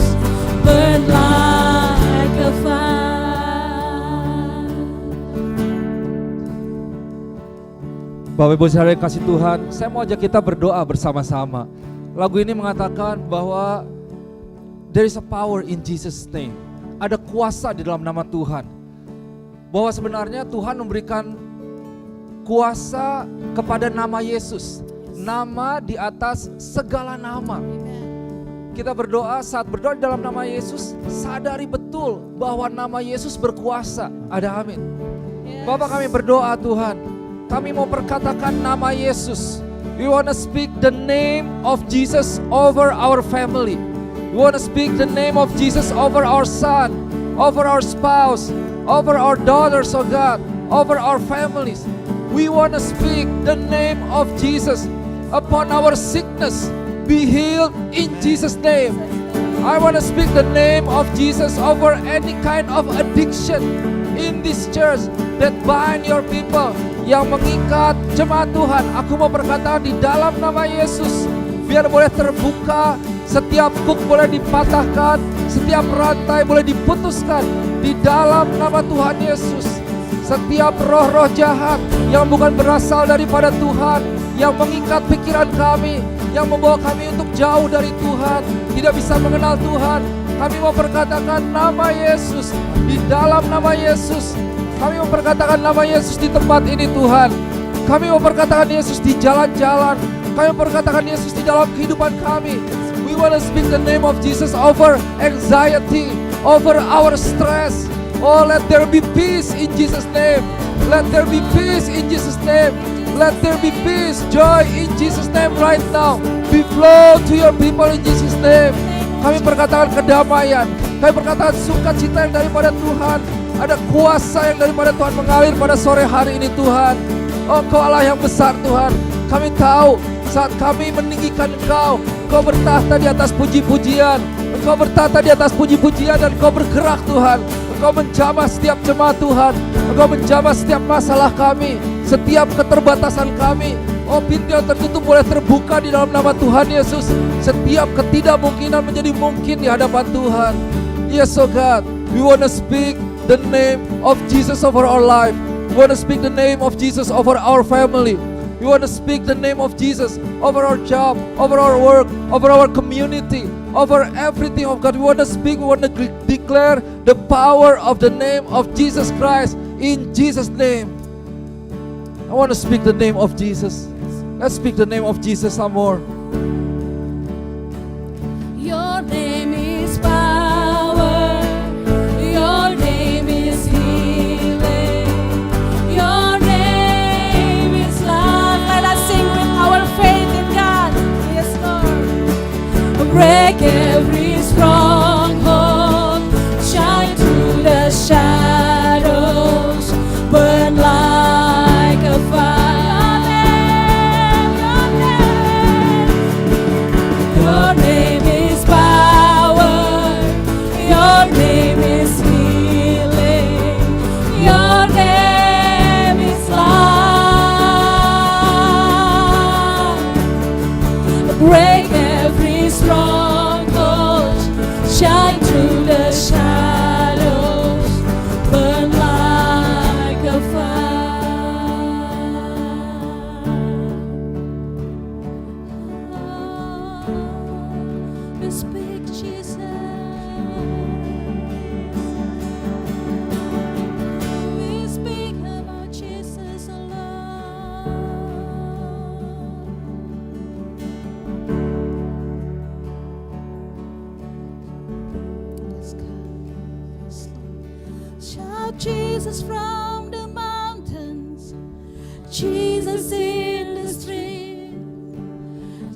Burn like a fire. Bapak Ibu saudara yang kasih Tuhan, saya mau ajak kita berdoa bersama-sama. Lagu ini mengatakan bahwa there is a power in Jesus' name. Ada kuasa di dalam nama Tuhan. Bahwa sebenarnya Tuhan memberikan kuasa kepada nama Yesus. Nama di atas segala nama. Kita berdoa, saat berdoa di dalam nama Yesus, sadari betul bahwa nama Yesus berkuasa. Ada amin. Bapak, kami berdoa Tuhan, kami mau perkatakan nama Yesus. We want to speak the name of Jesus over our family. We want to speak the name of Jesus over our son, over our spouse, over our daughters, oh God, over our families. We want to speak the name of Jesus upon our sickness, be healed in Jesus' name. I want to speak the name of Jesus over any kind of addiction in this church that bind your people, yang mengikat jemaat Tuhan. Aku mau berkata di dalam nama Yesus, biar boleh terbuka, setiap hook boleh dipatahkan, setiap rantai boleh diputuskan di dalam nama Tuhan Yesus. Setiap roh-roh jahat yang bukan berasal daripada Tuhan, yang mengikat pikiran kami, yang membawa kami untuk jauh dari Tuhan, tidak bisa mengenal Tuhan, kami mau perkatakan nama Yesus. Di dalam nama Yesus, kami mau perkatakan nama Yesus di tempat ini Tuhan. Kami mau perkatakan Yesus di jalan-jalan, kami mau perkatakan Yesus di dalam kehidupan kami. We want to speak the name of Jesus over anxiety, over our stress. Oh, let there be peace in Jesus' name. Let there be peace in Jesus' name. Let there be peace, joy in Jesus' name right now. Be flow to your people in Jesus' name. Kami perkatakan kedamaian, kami perkatakan sukacita yang daripada Tuhan. Ada kuasa yang daripada Tuhan mengalir pada sore hari ini Tuhan. Oh, Kau Allah yang besar Tuhan. Kami tahu saat kami meninggikan Engkau, Engkau bertahta di atas puji-pujian. Engkau bertahta di atas puji-pujian dan Engkau bergerak Tuhan. Engkau menjamah setiap jemaat Tuhan. Engkau menjamah setiap masalah kami, setiap keterbatasan kami. Oh, pintu yang tertutup boleh terbuka di dalam nama Tuhan Yesus. Setiap ketidakmungkinan menjadi mungkin di hadapan Tuhan. Yes, oh God, we want to speak the name of Jesus over our life. We want to speak the name of Jesus over our family. We want to speak the name of Jesus over our job, over our work, over our community, over everything of God. We want to speak, we want to declare the power of the name of Jesus Christ in Jesus' name. I want to speak the name of Jesus. Let's speak the name of Jesus some more. Your name is power. Your name is healing. Your name is love. Let us sing with our faith in God. Yes, Lord. Break every stronghold. Shine through the shadows. Burn like a fire. Your name is power. Your name is healing. Your name is love. Break every stronghold. Shine through the shadows. Burn like a fire. We speak Jesus. We speak about Jesus alone. Yes, God. Yes, Lord. Shout Jesus from the mountains, Jesus in the street,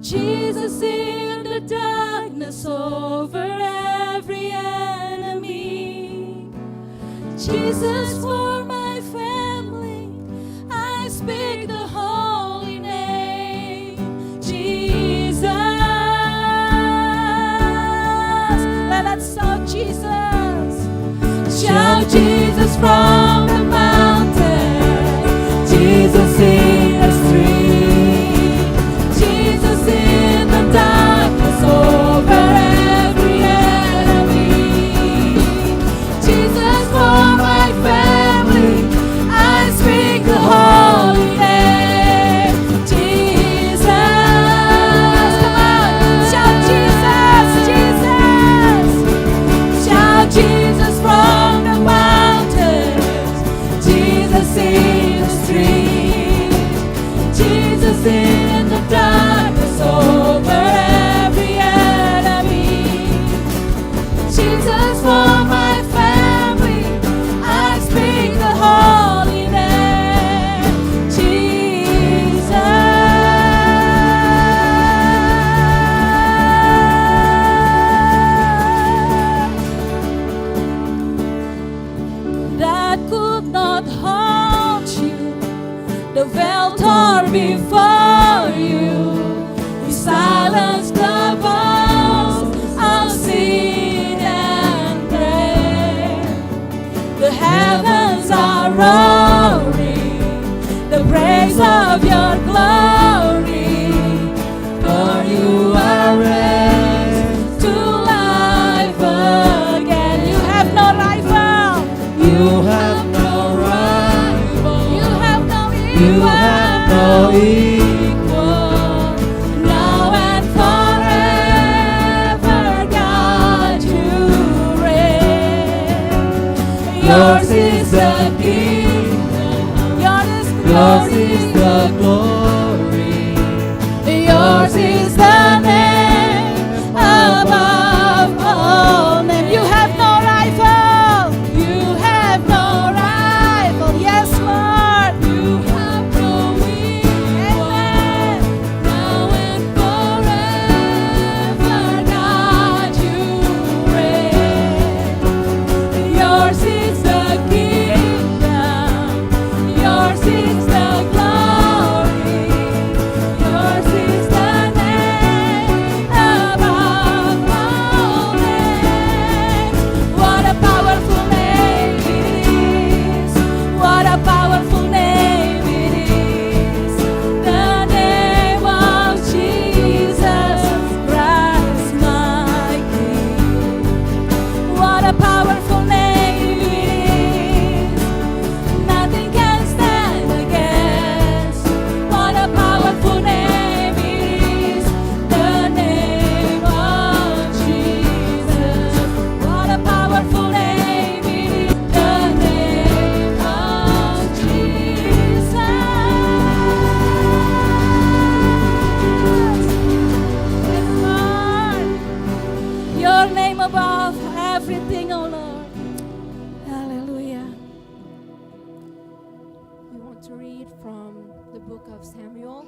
Jesus in the darkness over every enemy. Jesus for my family, I speak the holy name. Jesus, let us shout Jesus. Shout Jesus from the mountain, Jesus in the street, Jesus in the darkness over every enemy. Jesus for my family, Yours is the kingdom. Yours Yours is the glory. Yours is the name above all names. You have no rival. You have no rival. Yes, Lord. You have no equal. Amen. Now and forever, God, you reign. Yours is the kingdom. Yours is the glory. Yours is the name above all names. What a powerful name it is. What a powerful name it is. The name of Jesus Christ, my King. What a powerful name it is. Nothing can stand against. What a powerful name it is. The name of Jesus. What a powerful name it is. The name of Jesus. Yes, Lord. Your name above everything, oh Lord. Hallelujah. We want to read from the book of Samuel.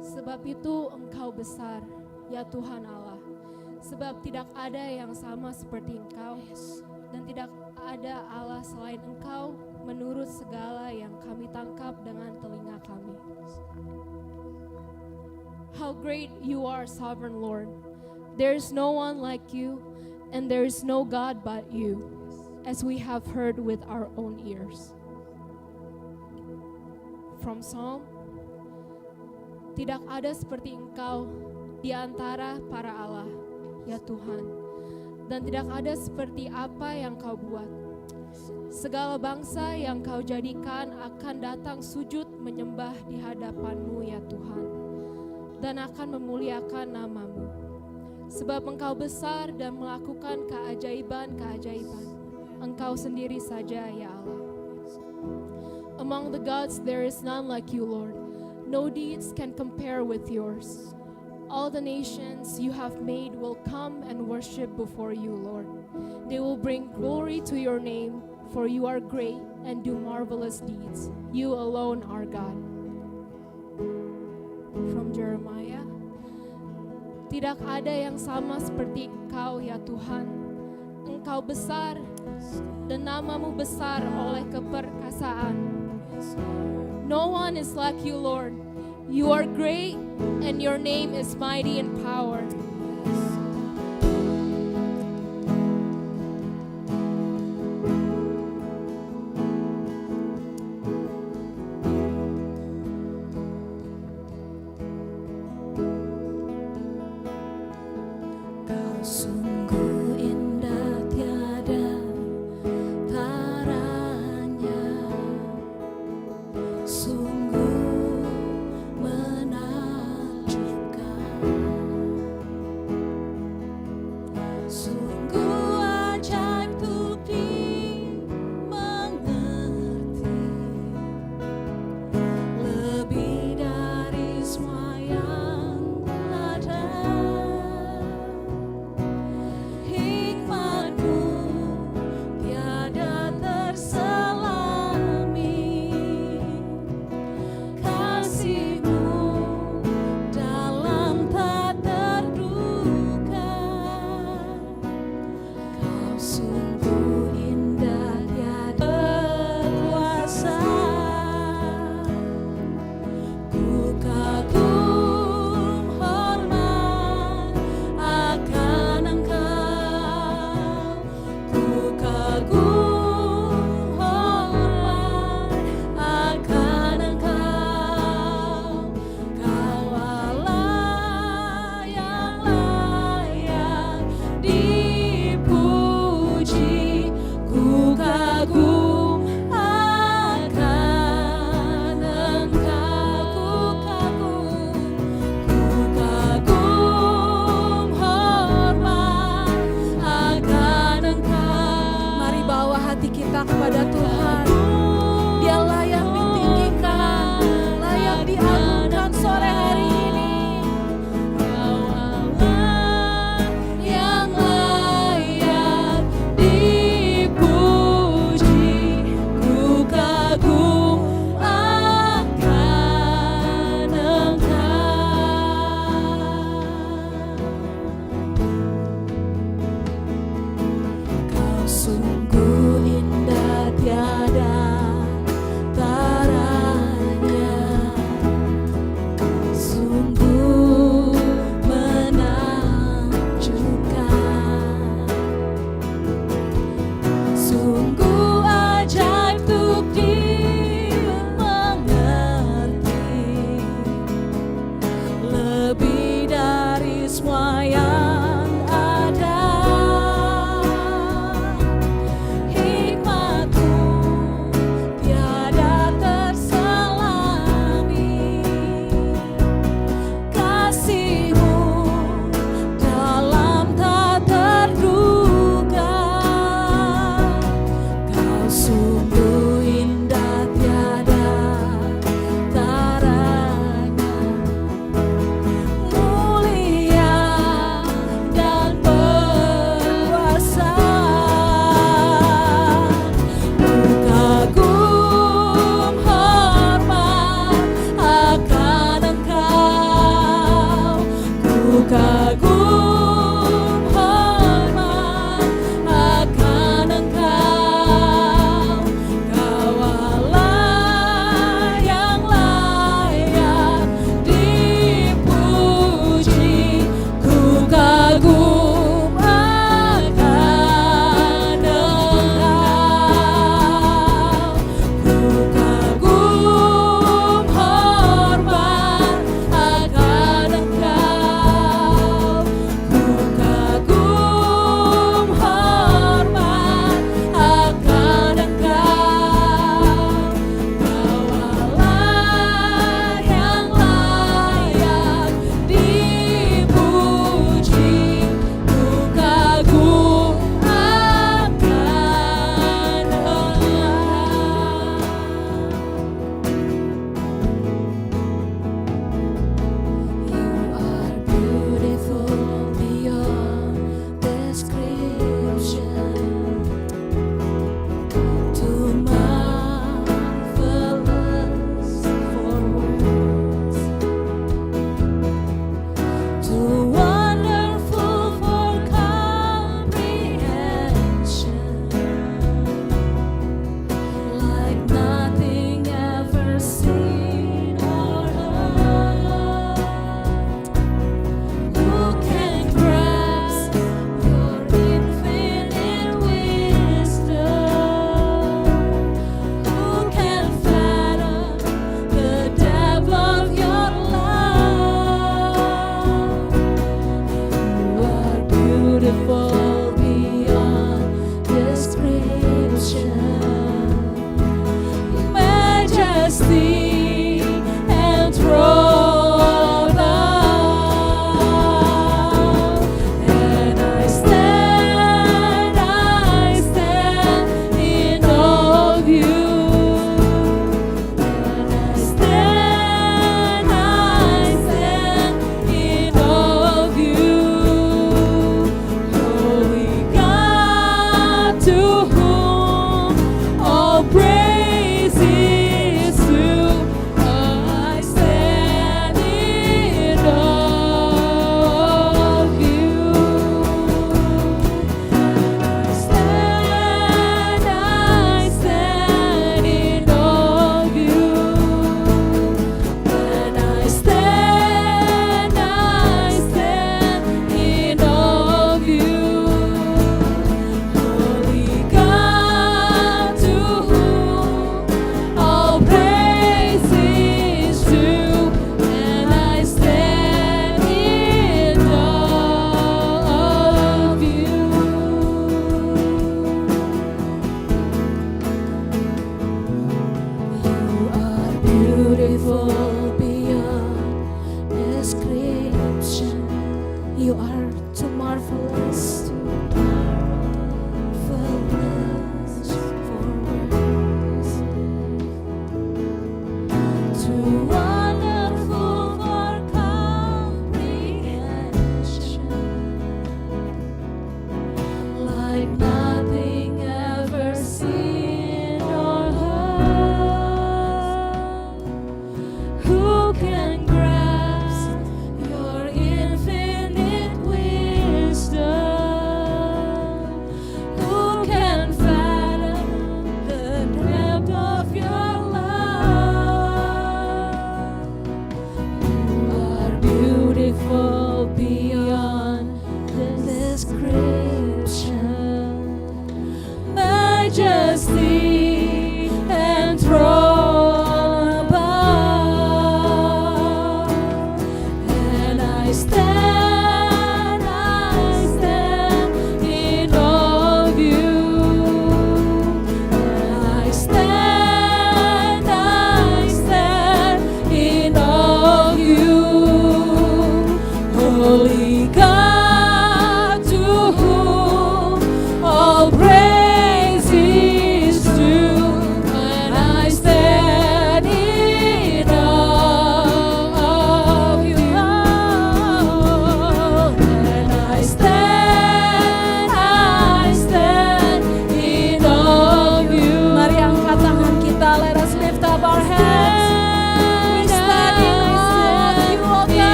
Sebab itu Engkau besar, ya Tuhan Allah. Sebab tidak ada yang sama seperti Engkau, dan tidak ada Allah selain Engkau, menurut segala yang kami tangkap dengan telinga kami. How great you are, sovereign Lord. There is no one like you, and there is no God but you, as we have heard with our own ears. From Psalm, tidak ada seperti Engkau di antara para Allah, ya Tuhan, dan tidak ada seperti apa yang Kau buat. Segala bangsa yang Kau jadikan akan datang sujud menyembah di hadapan-Mu, ya Tuhan, dan akan memuliakan nama-Mu. Sebab Engkau besar dan melakukan keajaiban-keajaiban. Engkau sendiri saja, ya Allah. Among the gods there is none like you, Lord. No deeds can compare with yours. All the nations you have made will come and worship before you, Lord. They will bring glory to your name, for you are great and do marvelous deeds. You alone are God. From Jeremiah, tidak ada yang sama seperti Engkau, ya Tuhan. Engkau besar dan nama-Mu besar oleh keperkasaan. No one is like you, Lord. You are great and your name is mighty in power. Kau sungguh indah tiada taranya, sungguh menakjubkan.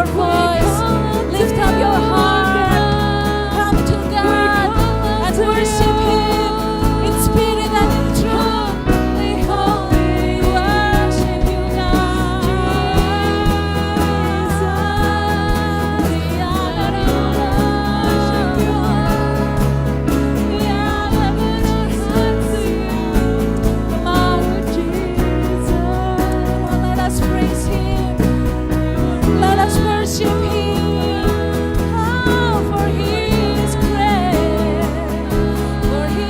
your voice, lift up your heart, come to God and worship Him in spirit and in truth. We worship you, God. We honor you, worship you. We honor Jesus. Come on, let us praise Him. Let us worship Him. Oh, for He is great. For He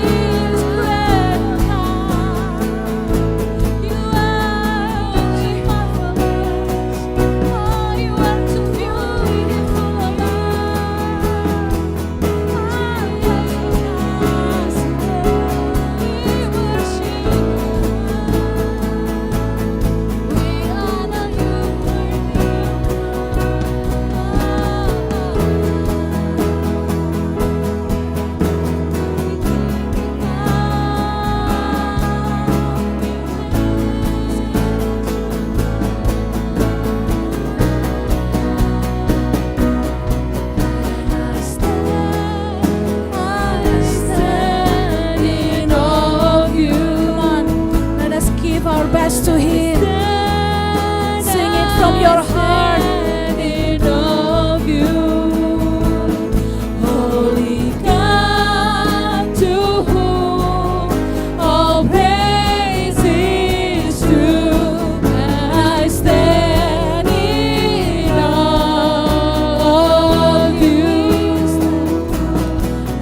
is great, God. You are marvelous. Oh, you are too beautiful, God. We worship you. We honor you. Let us give our best to Him. Sing it from your heart. Of you, Holy God, to whom all praise is due. I stand in awe of you,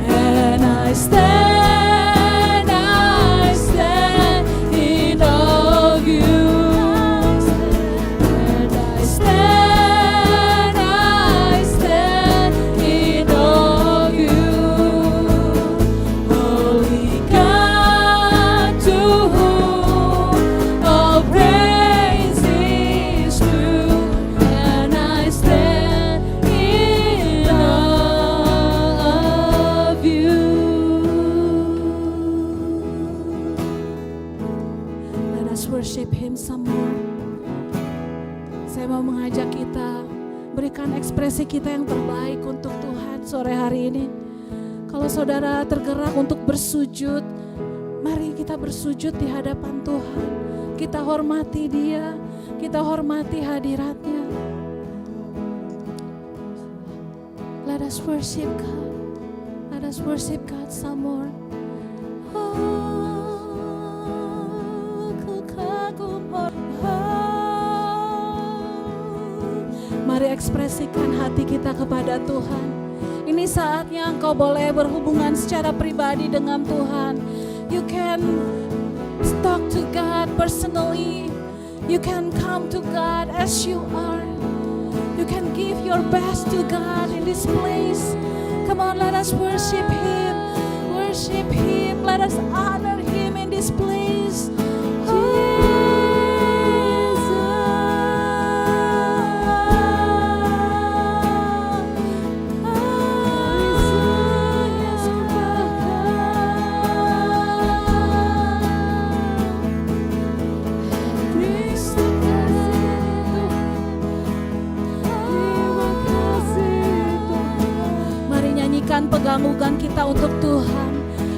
and I stand in awe of you. And I stand in awe of you. Holy God, to whom all praise is due, and I stand in awe of you. Let us worship Him some more. Saya mau mengajak kita berikan ekspresi kita yang terbaik untuk Tuhan sore hari ini. Kalau saudara tergerak untuk bersujud, mari kita bersujud di hadapan Tuhan. Kita hormati Dia, kita hormati hadiratnya. Let us worship God. Let us worship God some more. Oh, ku kagum. Mari ekspresikan hati kita kepada Tuhan. Ini saatnya engkau boleh berhubungan secara pribadi dengan Tuhan. You can talk to God personally. You can come to God as you are. You can give your best to God in this place. Come on, let us worship Him. Worship Him. Let us honor Him in this place. Nyanyikan pengagungan kita untuk Tuhan.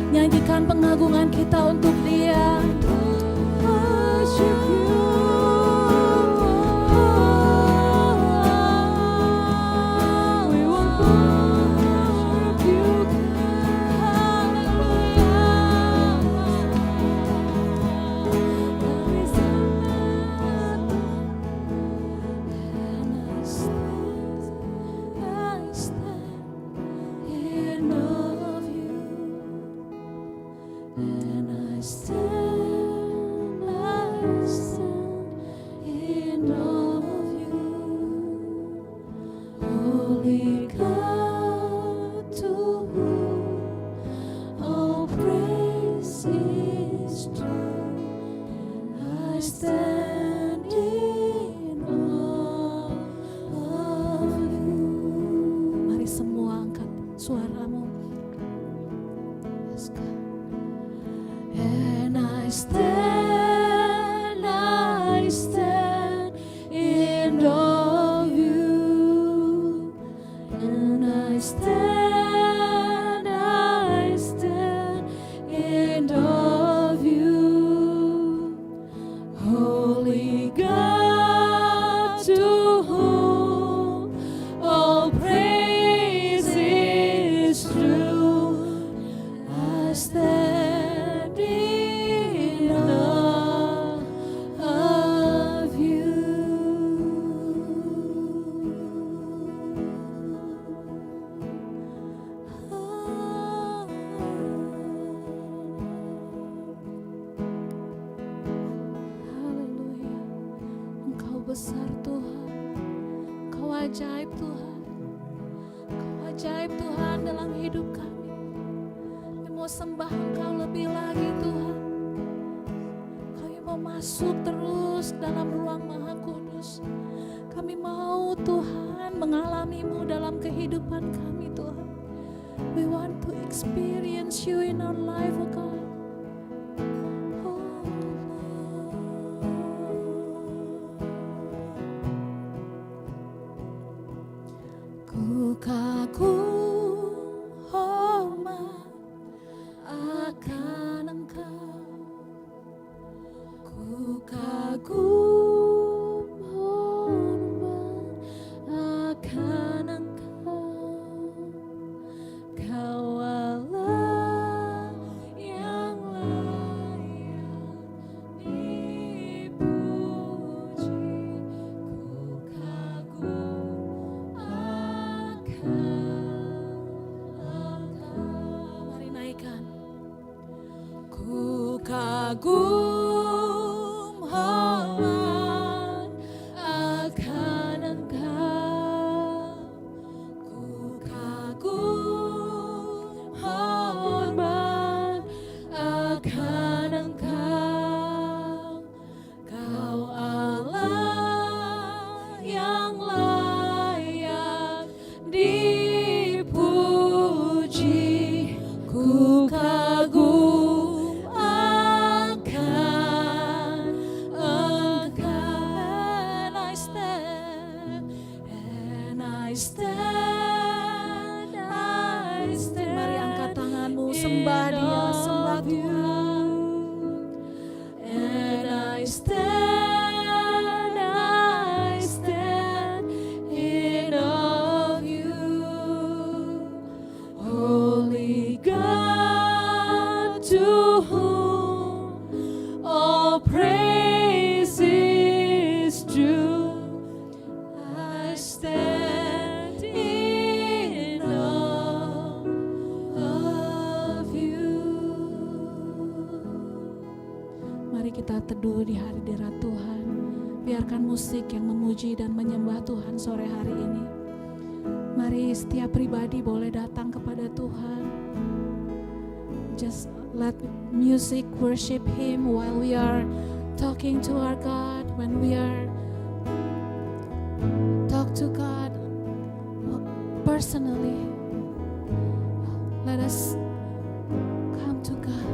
Nyanyikan pengagungan kita untuk Dia. Worship you. We will worship you. Holy God, to whom all praise is due, I stand in awe of you. Mari semua angkat suaramu. Yes, God. And I stand in awe of you. besar Tuhan, Kau ajaib Tuhan, Kau ajaib Tuhan dalam hidup kami. Kami mau sembah Engkau lebih lagi Tuhan. Kami mau masuk terus dalam ruang Maha Kudus. Kami mau Tuhan mengalami-Mu dalam kehidupan kami Tuhan. We want to experience You in our life, oh God. Ku kagum hormat akan Engkau, ku kagum hormat akan Engkau, Kau Allah yang layak dipuji. Ku kagum Mari naikkan. Ku kagum hormat akan Engkau, ku kagum hormat akan Engkau, Kau Allah yang layak dipuji. Ku kagum akan Engkau. And I stand. Mari angkat tanganmu, sembah Dia, sembah Tuhan. And I stand in awe of You, Holy God, to whom all praise is due. I stand in awe of You. Mari kita teduh di hadirat Tuhan. Biarkan musik yang memuji dan menyembah Tuhan sore hari ini. Mari setiap pribadi boleh datang kepada Tuhan. Just let music worship Him while we are talking to our God. When we are talk to God personally, let us come to God.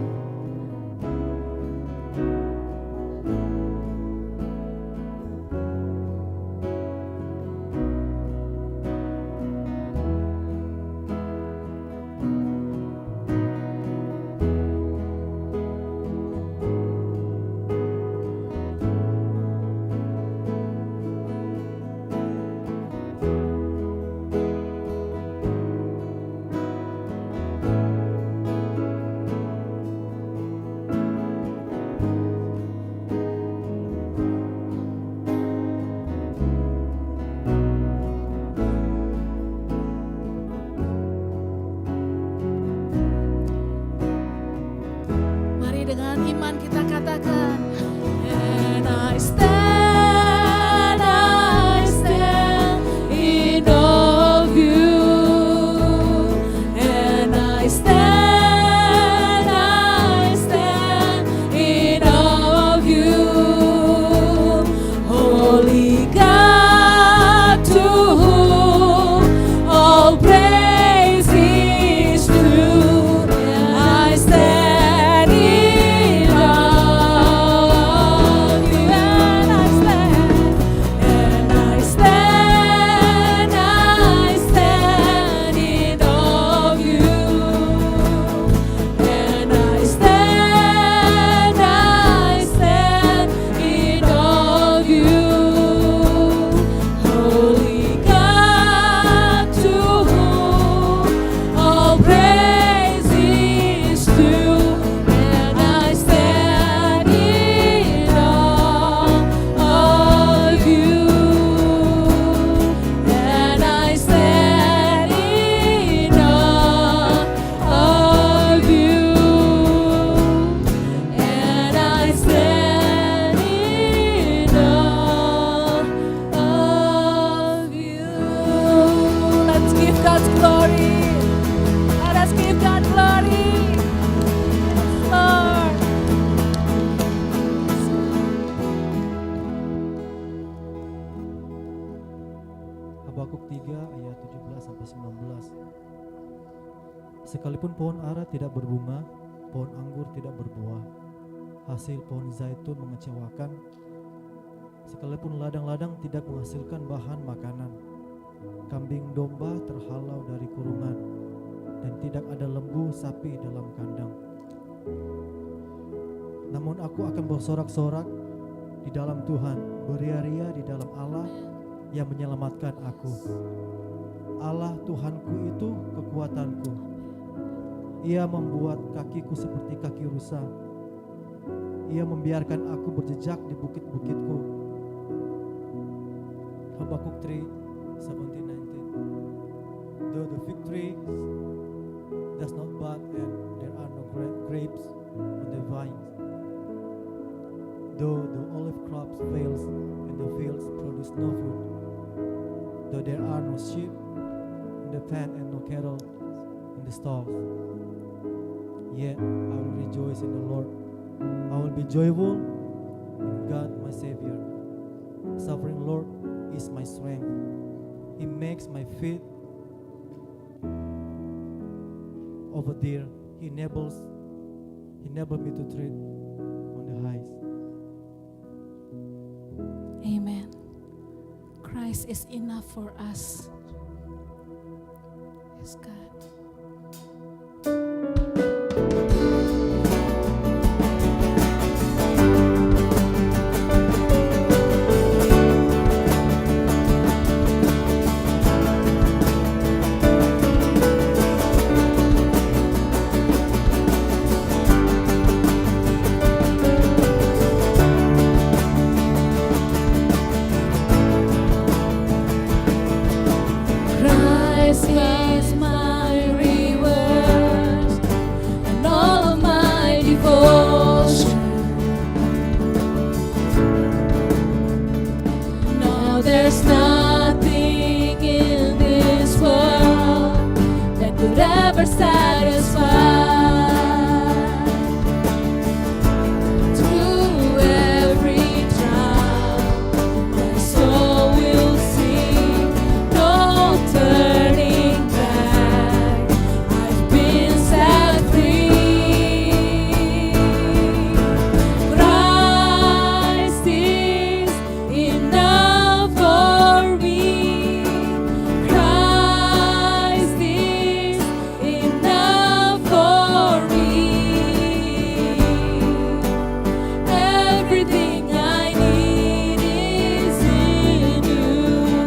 Habakuk 3 ayat 17 sampai 19. Sekalipun pohon ara tidak berbunga, pohon anggur tidak berbuah, hasil pohon zaitun mengecewakan, sekalipun ladang-ladang tidak menghasilkan bahan makanan, kambing domba terhalau dari kurungan, dan tidak ada lembu sapi dalam kandang. Namun aku akan bersorak-sorak di dalam Tuhan, beria-ria di dalam Allah yang menyelamatkan aku. Allah Tuhanku itu kekuatanku. Ia membuat kakiku seperti kaki rusa. Ia membiarkan aku berjejak di bukit-bukitku. Habakuk 3:17-19. Though the fig tree does not bud and there are no grapes on the vines, though the olive crops fails and the fields produce no fruit, though there are no sheep in the pen and no cattle in the stalls, yet I will rejoice in the Lord. I will be joyful in God my Savior. The sovereign Lord is my strength. He makes my feet over there. He enables me to tread on the highs. Amen. Christ is enough for us. Yes, God. Christ is my reward and all of my devotion. No, there's nothing in this world that could ever satisfy. Through every trial, my soul will sing. No turning back. I've been set free. Christ is enough for me. Christ is enough for me. Everything I need is in you.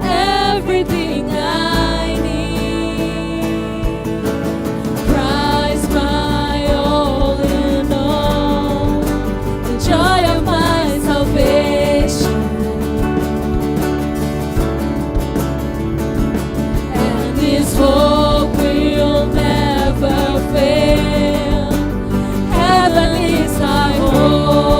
Everything I need. Christ my all in all, the joy of my salvation. And His hope will never fail. Heaven is my home.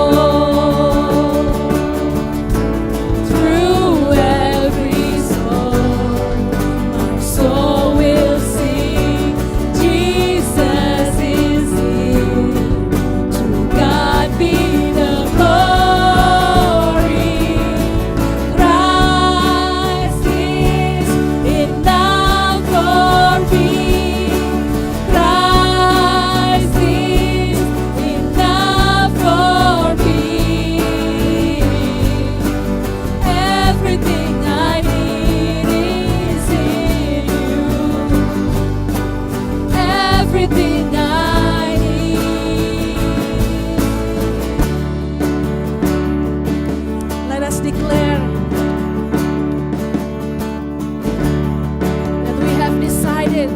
Through every storm, my soul will sing. Jesus is here. To God be the glory. Christ is enough for me. Christ is enough for me. Everything I need is in you. Everything I need. Let us declare that we have decided.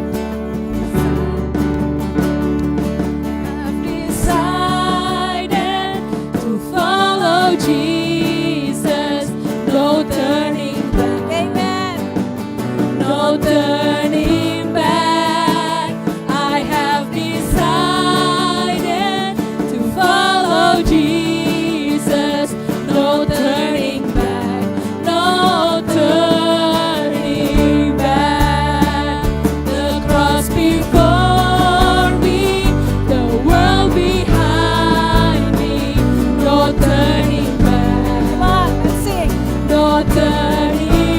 Have decided to follow Jesus. No turning back. Amen. No turning back. I have decided to follow Jesus. No turning back. No turning back. The cross before me, the world behind me. No turning back. Come on, let's sing. No turning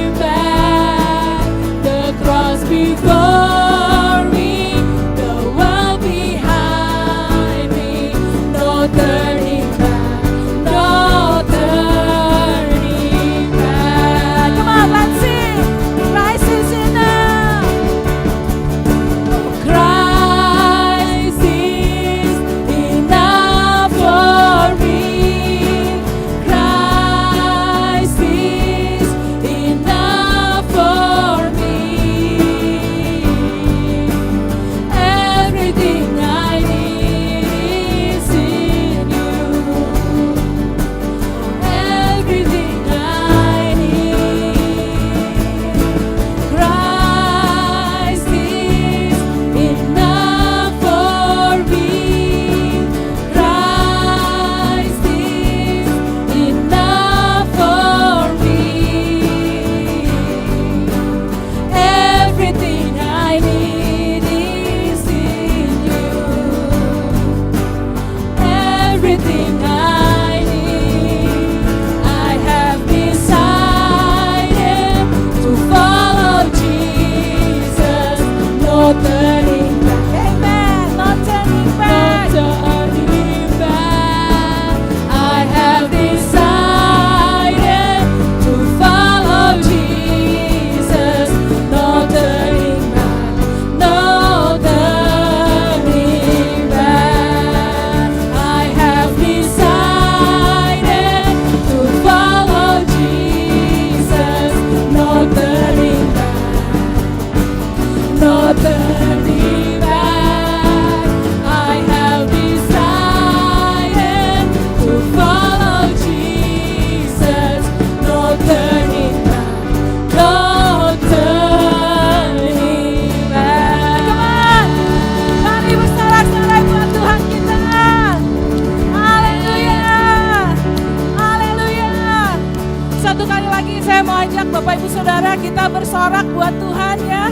Satu kali lagi saya mau ajak Bapak Ibu Saudara kita bersorak buat Tuhan ya.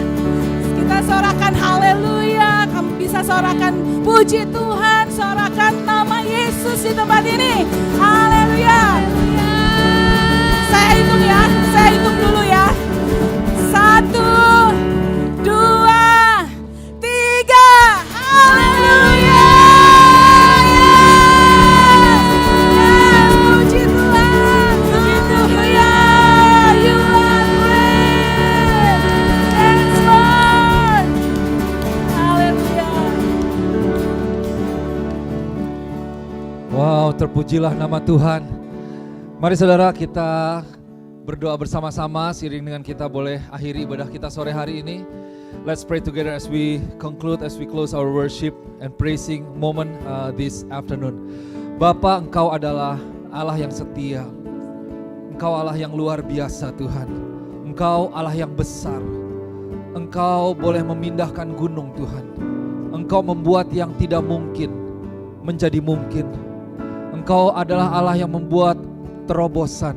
Kita sorakan haleluya, kamu bisa sorakan puji Tuhan, sorakan nama Yesus di tempat ini. Haleluya. Saya hitung ya, saya hitung dulu ya. 1, 2, 3. Haleluya. Yes, puji Tuhan. Haleluya. You are great. Yes, Lord. Haleluya. Wow, terpujilah nama Tuhan. Mari saudara kita berdoa bersama-sama seiring dengan kita boleh akhiri ibadah kita sore hari ini. Let's pray together as we conclude, as we close our worship and praising moment this afternoon. Bapa, Engkau adalah Allah yang setia. Engkau Allah yang luar biasa Tuhan. Engkau Allah yang besar. Engkau boleh memindahkan gunung Tuhan. Engkau membuat yang tidak mungkin menjadi mungkin. Engkau adalah Allah yang membuat terobosan.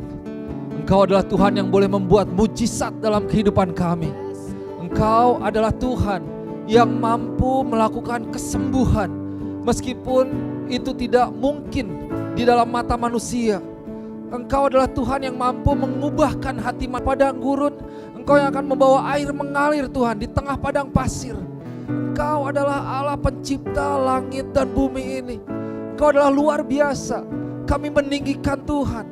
Engkau adalah Tuhan yang boleh membuat mujizat dalam kehidupan kami. Engkau adalah Tuhan yang mampu melakukan kesembuhan meskipun itu tidak mungkin di dalam mata manusia. Engkau adalah Tuhan yang mampu mengubahkan hati padang gurun. Engkau yang akan membawa air mengalir Tuhan di tengah padang pasir. Engkau adalah Allah pencipta langit dan bumi ini. Engkau adalah luar biasa. Kami meninggikan Tuhan.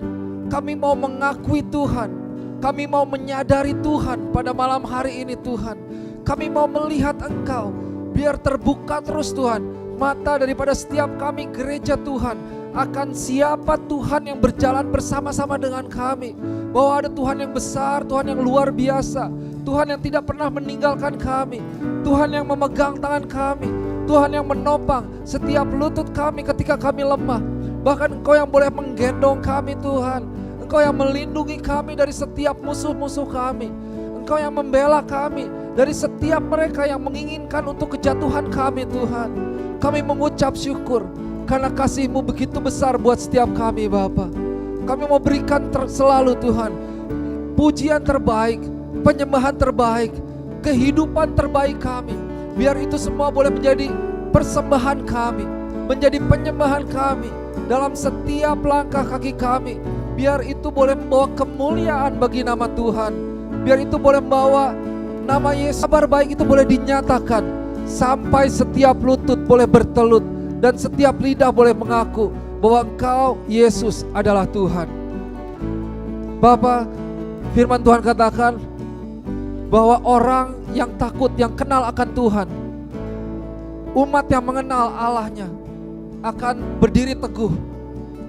Kami mau mengakui Tuhan. Kami mau menyadari Tuhan pada malam hari ini Tuhan. Kami mau melihat Engkau. Biar terbuka terus Tuhan mata daripada setiap kami gereja Tuhan akan siapa Tuhan yang berjalan bersama-sama dengan kami. Bahwa ada Tuhan yang besar, Tuhan yang luar biasa. Tuhan yang tidak pernah meninggalkan kami. Tuhan yang memegang tangan kami. Tuhan yang menopang setiap lutut kami ketika kami lemah. Bahkan Engkau yang boleh menggendong kami Tuhan. Engkau yang melindungi kami dari setiap musuh-musuh kami. Engkau yang membela kami dari setiap mereka yang menginginkan untuk kejatuhan kami Tuhan. Kami mengucap syukur karena kasih-Mu begitu besar buat setiap kami Bapa. Kami mau berikan selalu Tuhan pujian terbaik, penyembahan terbaik, kehidupan terbaik kami. Biar itu semua boleh menjadi persembahan kami, menjadi penyembahan kami dalam setiap langkah kaki kami. Biar itu boleh membawa kemuliaan bagi nama Tuhan. Biar itu boleh membawa nama Yesus. Kabar baik itu boleh dinyatakan sampai setiap lutut boleh bertelut dan setiap lidah boleh mengaku bahwa Engkau Yesus adalah Tuhan. Bapa, firman Tuhan katakan bahwa orang yang takut, yang kenal akan Tuhan, umat yang mengenal Allahnya akan berdiri teguh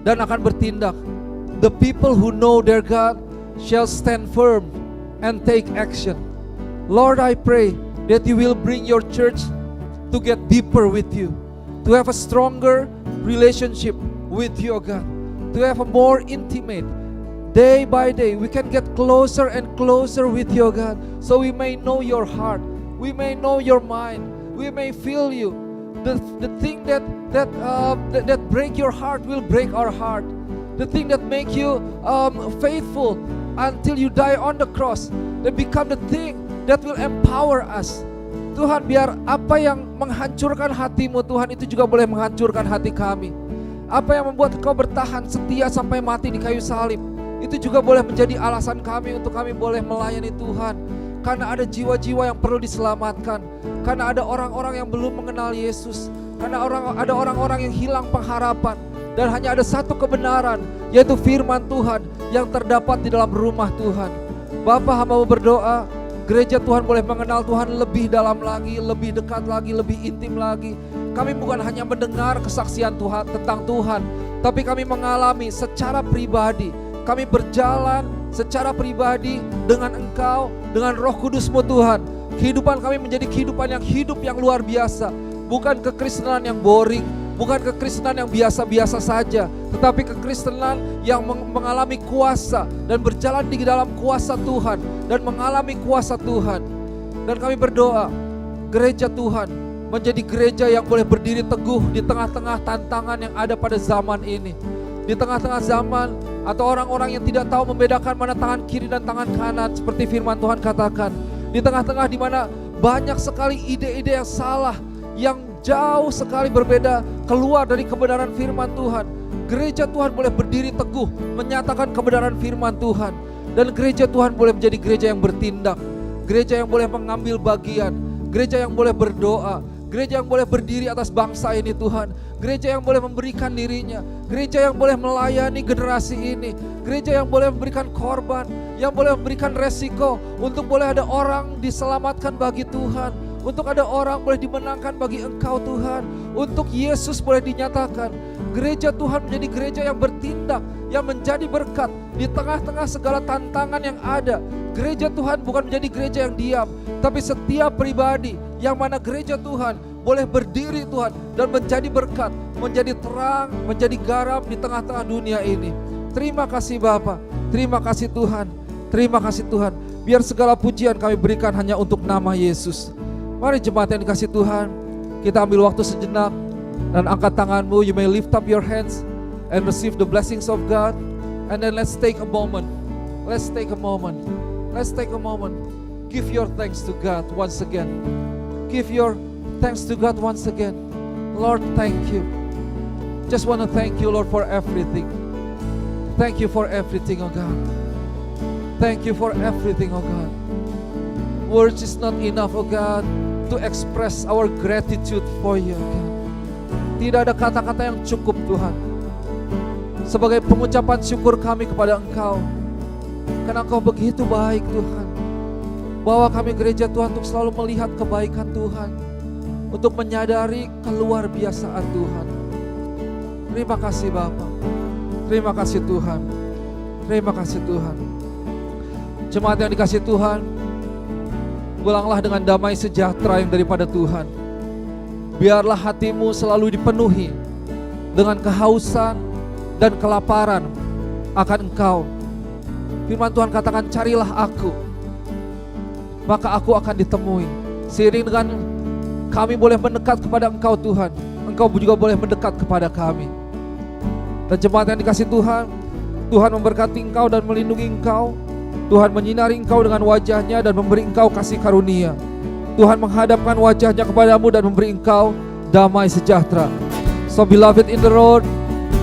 dan akan bertindak. The people who know their God shall stand firm and take action. Lord, I pray that you will bring your church to get deeper with you, to have a stronger relationship with you, God, to have a more intimate, day by day, we can get closer and closer with you, God, so we may know your heart, we may know your mind, we may feel you. The thing that break your heart will break our heart. The thing that make you faithful until you die on the cross, they become the thing that will empower us. Tuhan, biar apa yang menghancurkan hatimu Tuhan itu juga boleh menghancurkan hati kami. Apa yang membuat Engkau bertahan setia sampai mati di kayu salib, itu juga boleh menjadi alasan kami untuk kami boleh melayani Tuhan. Karena ada jiwa-jiwa yang perlu diselamatkan. Karena ada orang-orang yang belum mengenal Yesus. Karena ada orang-orang yang hilang pengharapan. Dan hanya ada satu kebenaran, yaitu firman Tuhan yang terdapat di dalam rumah Tuhan. Bapa, hamba berdoa, gereja Tuhan boleh mengenal Tuhan lebih dalam lagi, lebih dekat lagi, lebih intim lagi. Kami bukan hanya mendengar kesaksian Tuhan tentang Tuhan, tapi kami mengalami secara pribadi. Kami berjalan secara pribadi dengan Engkau, dengan Roh Kudus-Mu Tuhan. Kehidupan kami menjadi kehidupan yang hidup yang luar biasa. Bukan kekristenan yang boring, bukan kekristenan yang biasa-biasa saja, tetapi kekristenan yang mengalami kuasa dan berjalan di dalam kuasa Tuhan dan mengalami kuasa Tuhan. Dan kami berdoa, gereja Tuhan menjadi gereja yang boleh berdiri teguh di tengah-tengah tantangan yang ada pada zaman ini. Di tengah-tengah zaman atau orang-orang yang tidak tahu membedakan mana tangan kiri dan tangan kanan, seperti firman Tuhan katakan. Di tengah-tengah di mana banyak sekali ide-ide yang salah, yang jauh sekali berbeda keluar dari kebenaran firman Tuhan. Gereja Tuhan boleh berdiri teguh menyatakan kebenaran firman Tuhan. Dan gereja Tuhan boleh menjadi gereja yang bertindak, gereja yang boleh mengambil bagian, gereja yang boleh berdoa, gereja yang boleh berdiri atas bangsa ini Tuhan, gereja yang boleh memberikan dirinya, gereja yang boleh melayani generasi ini, gereja yang boleh memberikan korban, yang boleh memberikan resiko untuk boleh ada orang diselamatkan bagi Tuhan, untuk ada orang boleh dimenangkan bagi Engkau Tuhan, untuk Yesus boleh dinyatakan. Gereja Tuhan menjadi gereja yang bertindak, yang menjadi berkat di tengah-tengah segala tantangan yang ada. Gereja Tuhan bukan menjadi gereja yang diam, tapi setiap pribadi yang mana gereja Tuhan boleh berdiri Tuhan dan menjadi berkat, menjadi terang, menjadi garam di tengah-tengah dunia ini. Terima kasih Bapa, terima kasih Tuhan, terima kasih Tuhan. Biar segala pujian kami berikan hanya untuk nama Yesus. Mari jemaat yang dikasih Tuhan, kita ambil waktu sejenak dan angkat tanganmu. You may lift up your hands and receive the blessings of God. And then let's take a moment. Let's take a moment. Let's take a moment. Give your thanks to God once again. Give your thanks to God once again. Lord, thank you. Just want to thank you, Lord, for everything. Thank you for everything, oh God. Thank you for everything, oh God. Words is not enough, oh God, to express our gratitude for you, oh God. Tidak ada kata-kata yang cukup Tuhan sebagai pengucapan syukur kami kepada Engkau, karena Engkau begitu baik Tuhan. Bawa kami gereja Tuhan untuk selalu melihat kebaikan Tuhan, untuk menyadari keluar biasaan Tuhan. Terima kasih Bapa, terima kasih Tuhan, terima kasih Tuhan. Jemaat yang dikasih Tuhan, pulanglah dengan damai sejahtera yang daripada Tuhan. Biarlah hatimu selalu dipenuhi dengan kehausan dan kelaparan akan Engkau. Firman Tuhan katakan, carilah aku, maka aku akan ditemui. Seiring dengan kami boleh mendekat kepada Engkau Tuhan, Engkau juga boleh mendekat kepada kami. Dan jemaat yang dikasih Tuhan, Tuhan memberkati engkau dan melindungi engkau. Tuhan menyinari engkau dengan wajahnya dan memberi engkau kasih karunia. Tuhan menghadapkan wajahnya kepadamu dan memberi engkau damai sejahtera. So beloved in the Lord,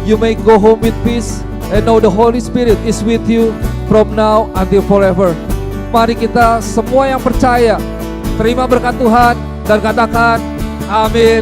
you may go home with peace and know the Holy Spirit is with you from now until forever. Mari kita semua yang percaya terima berkat Tuhan dan katakan amin,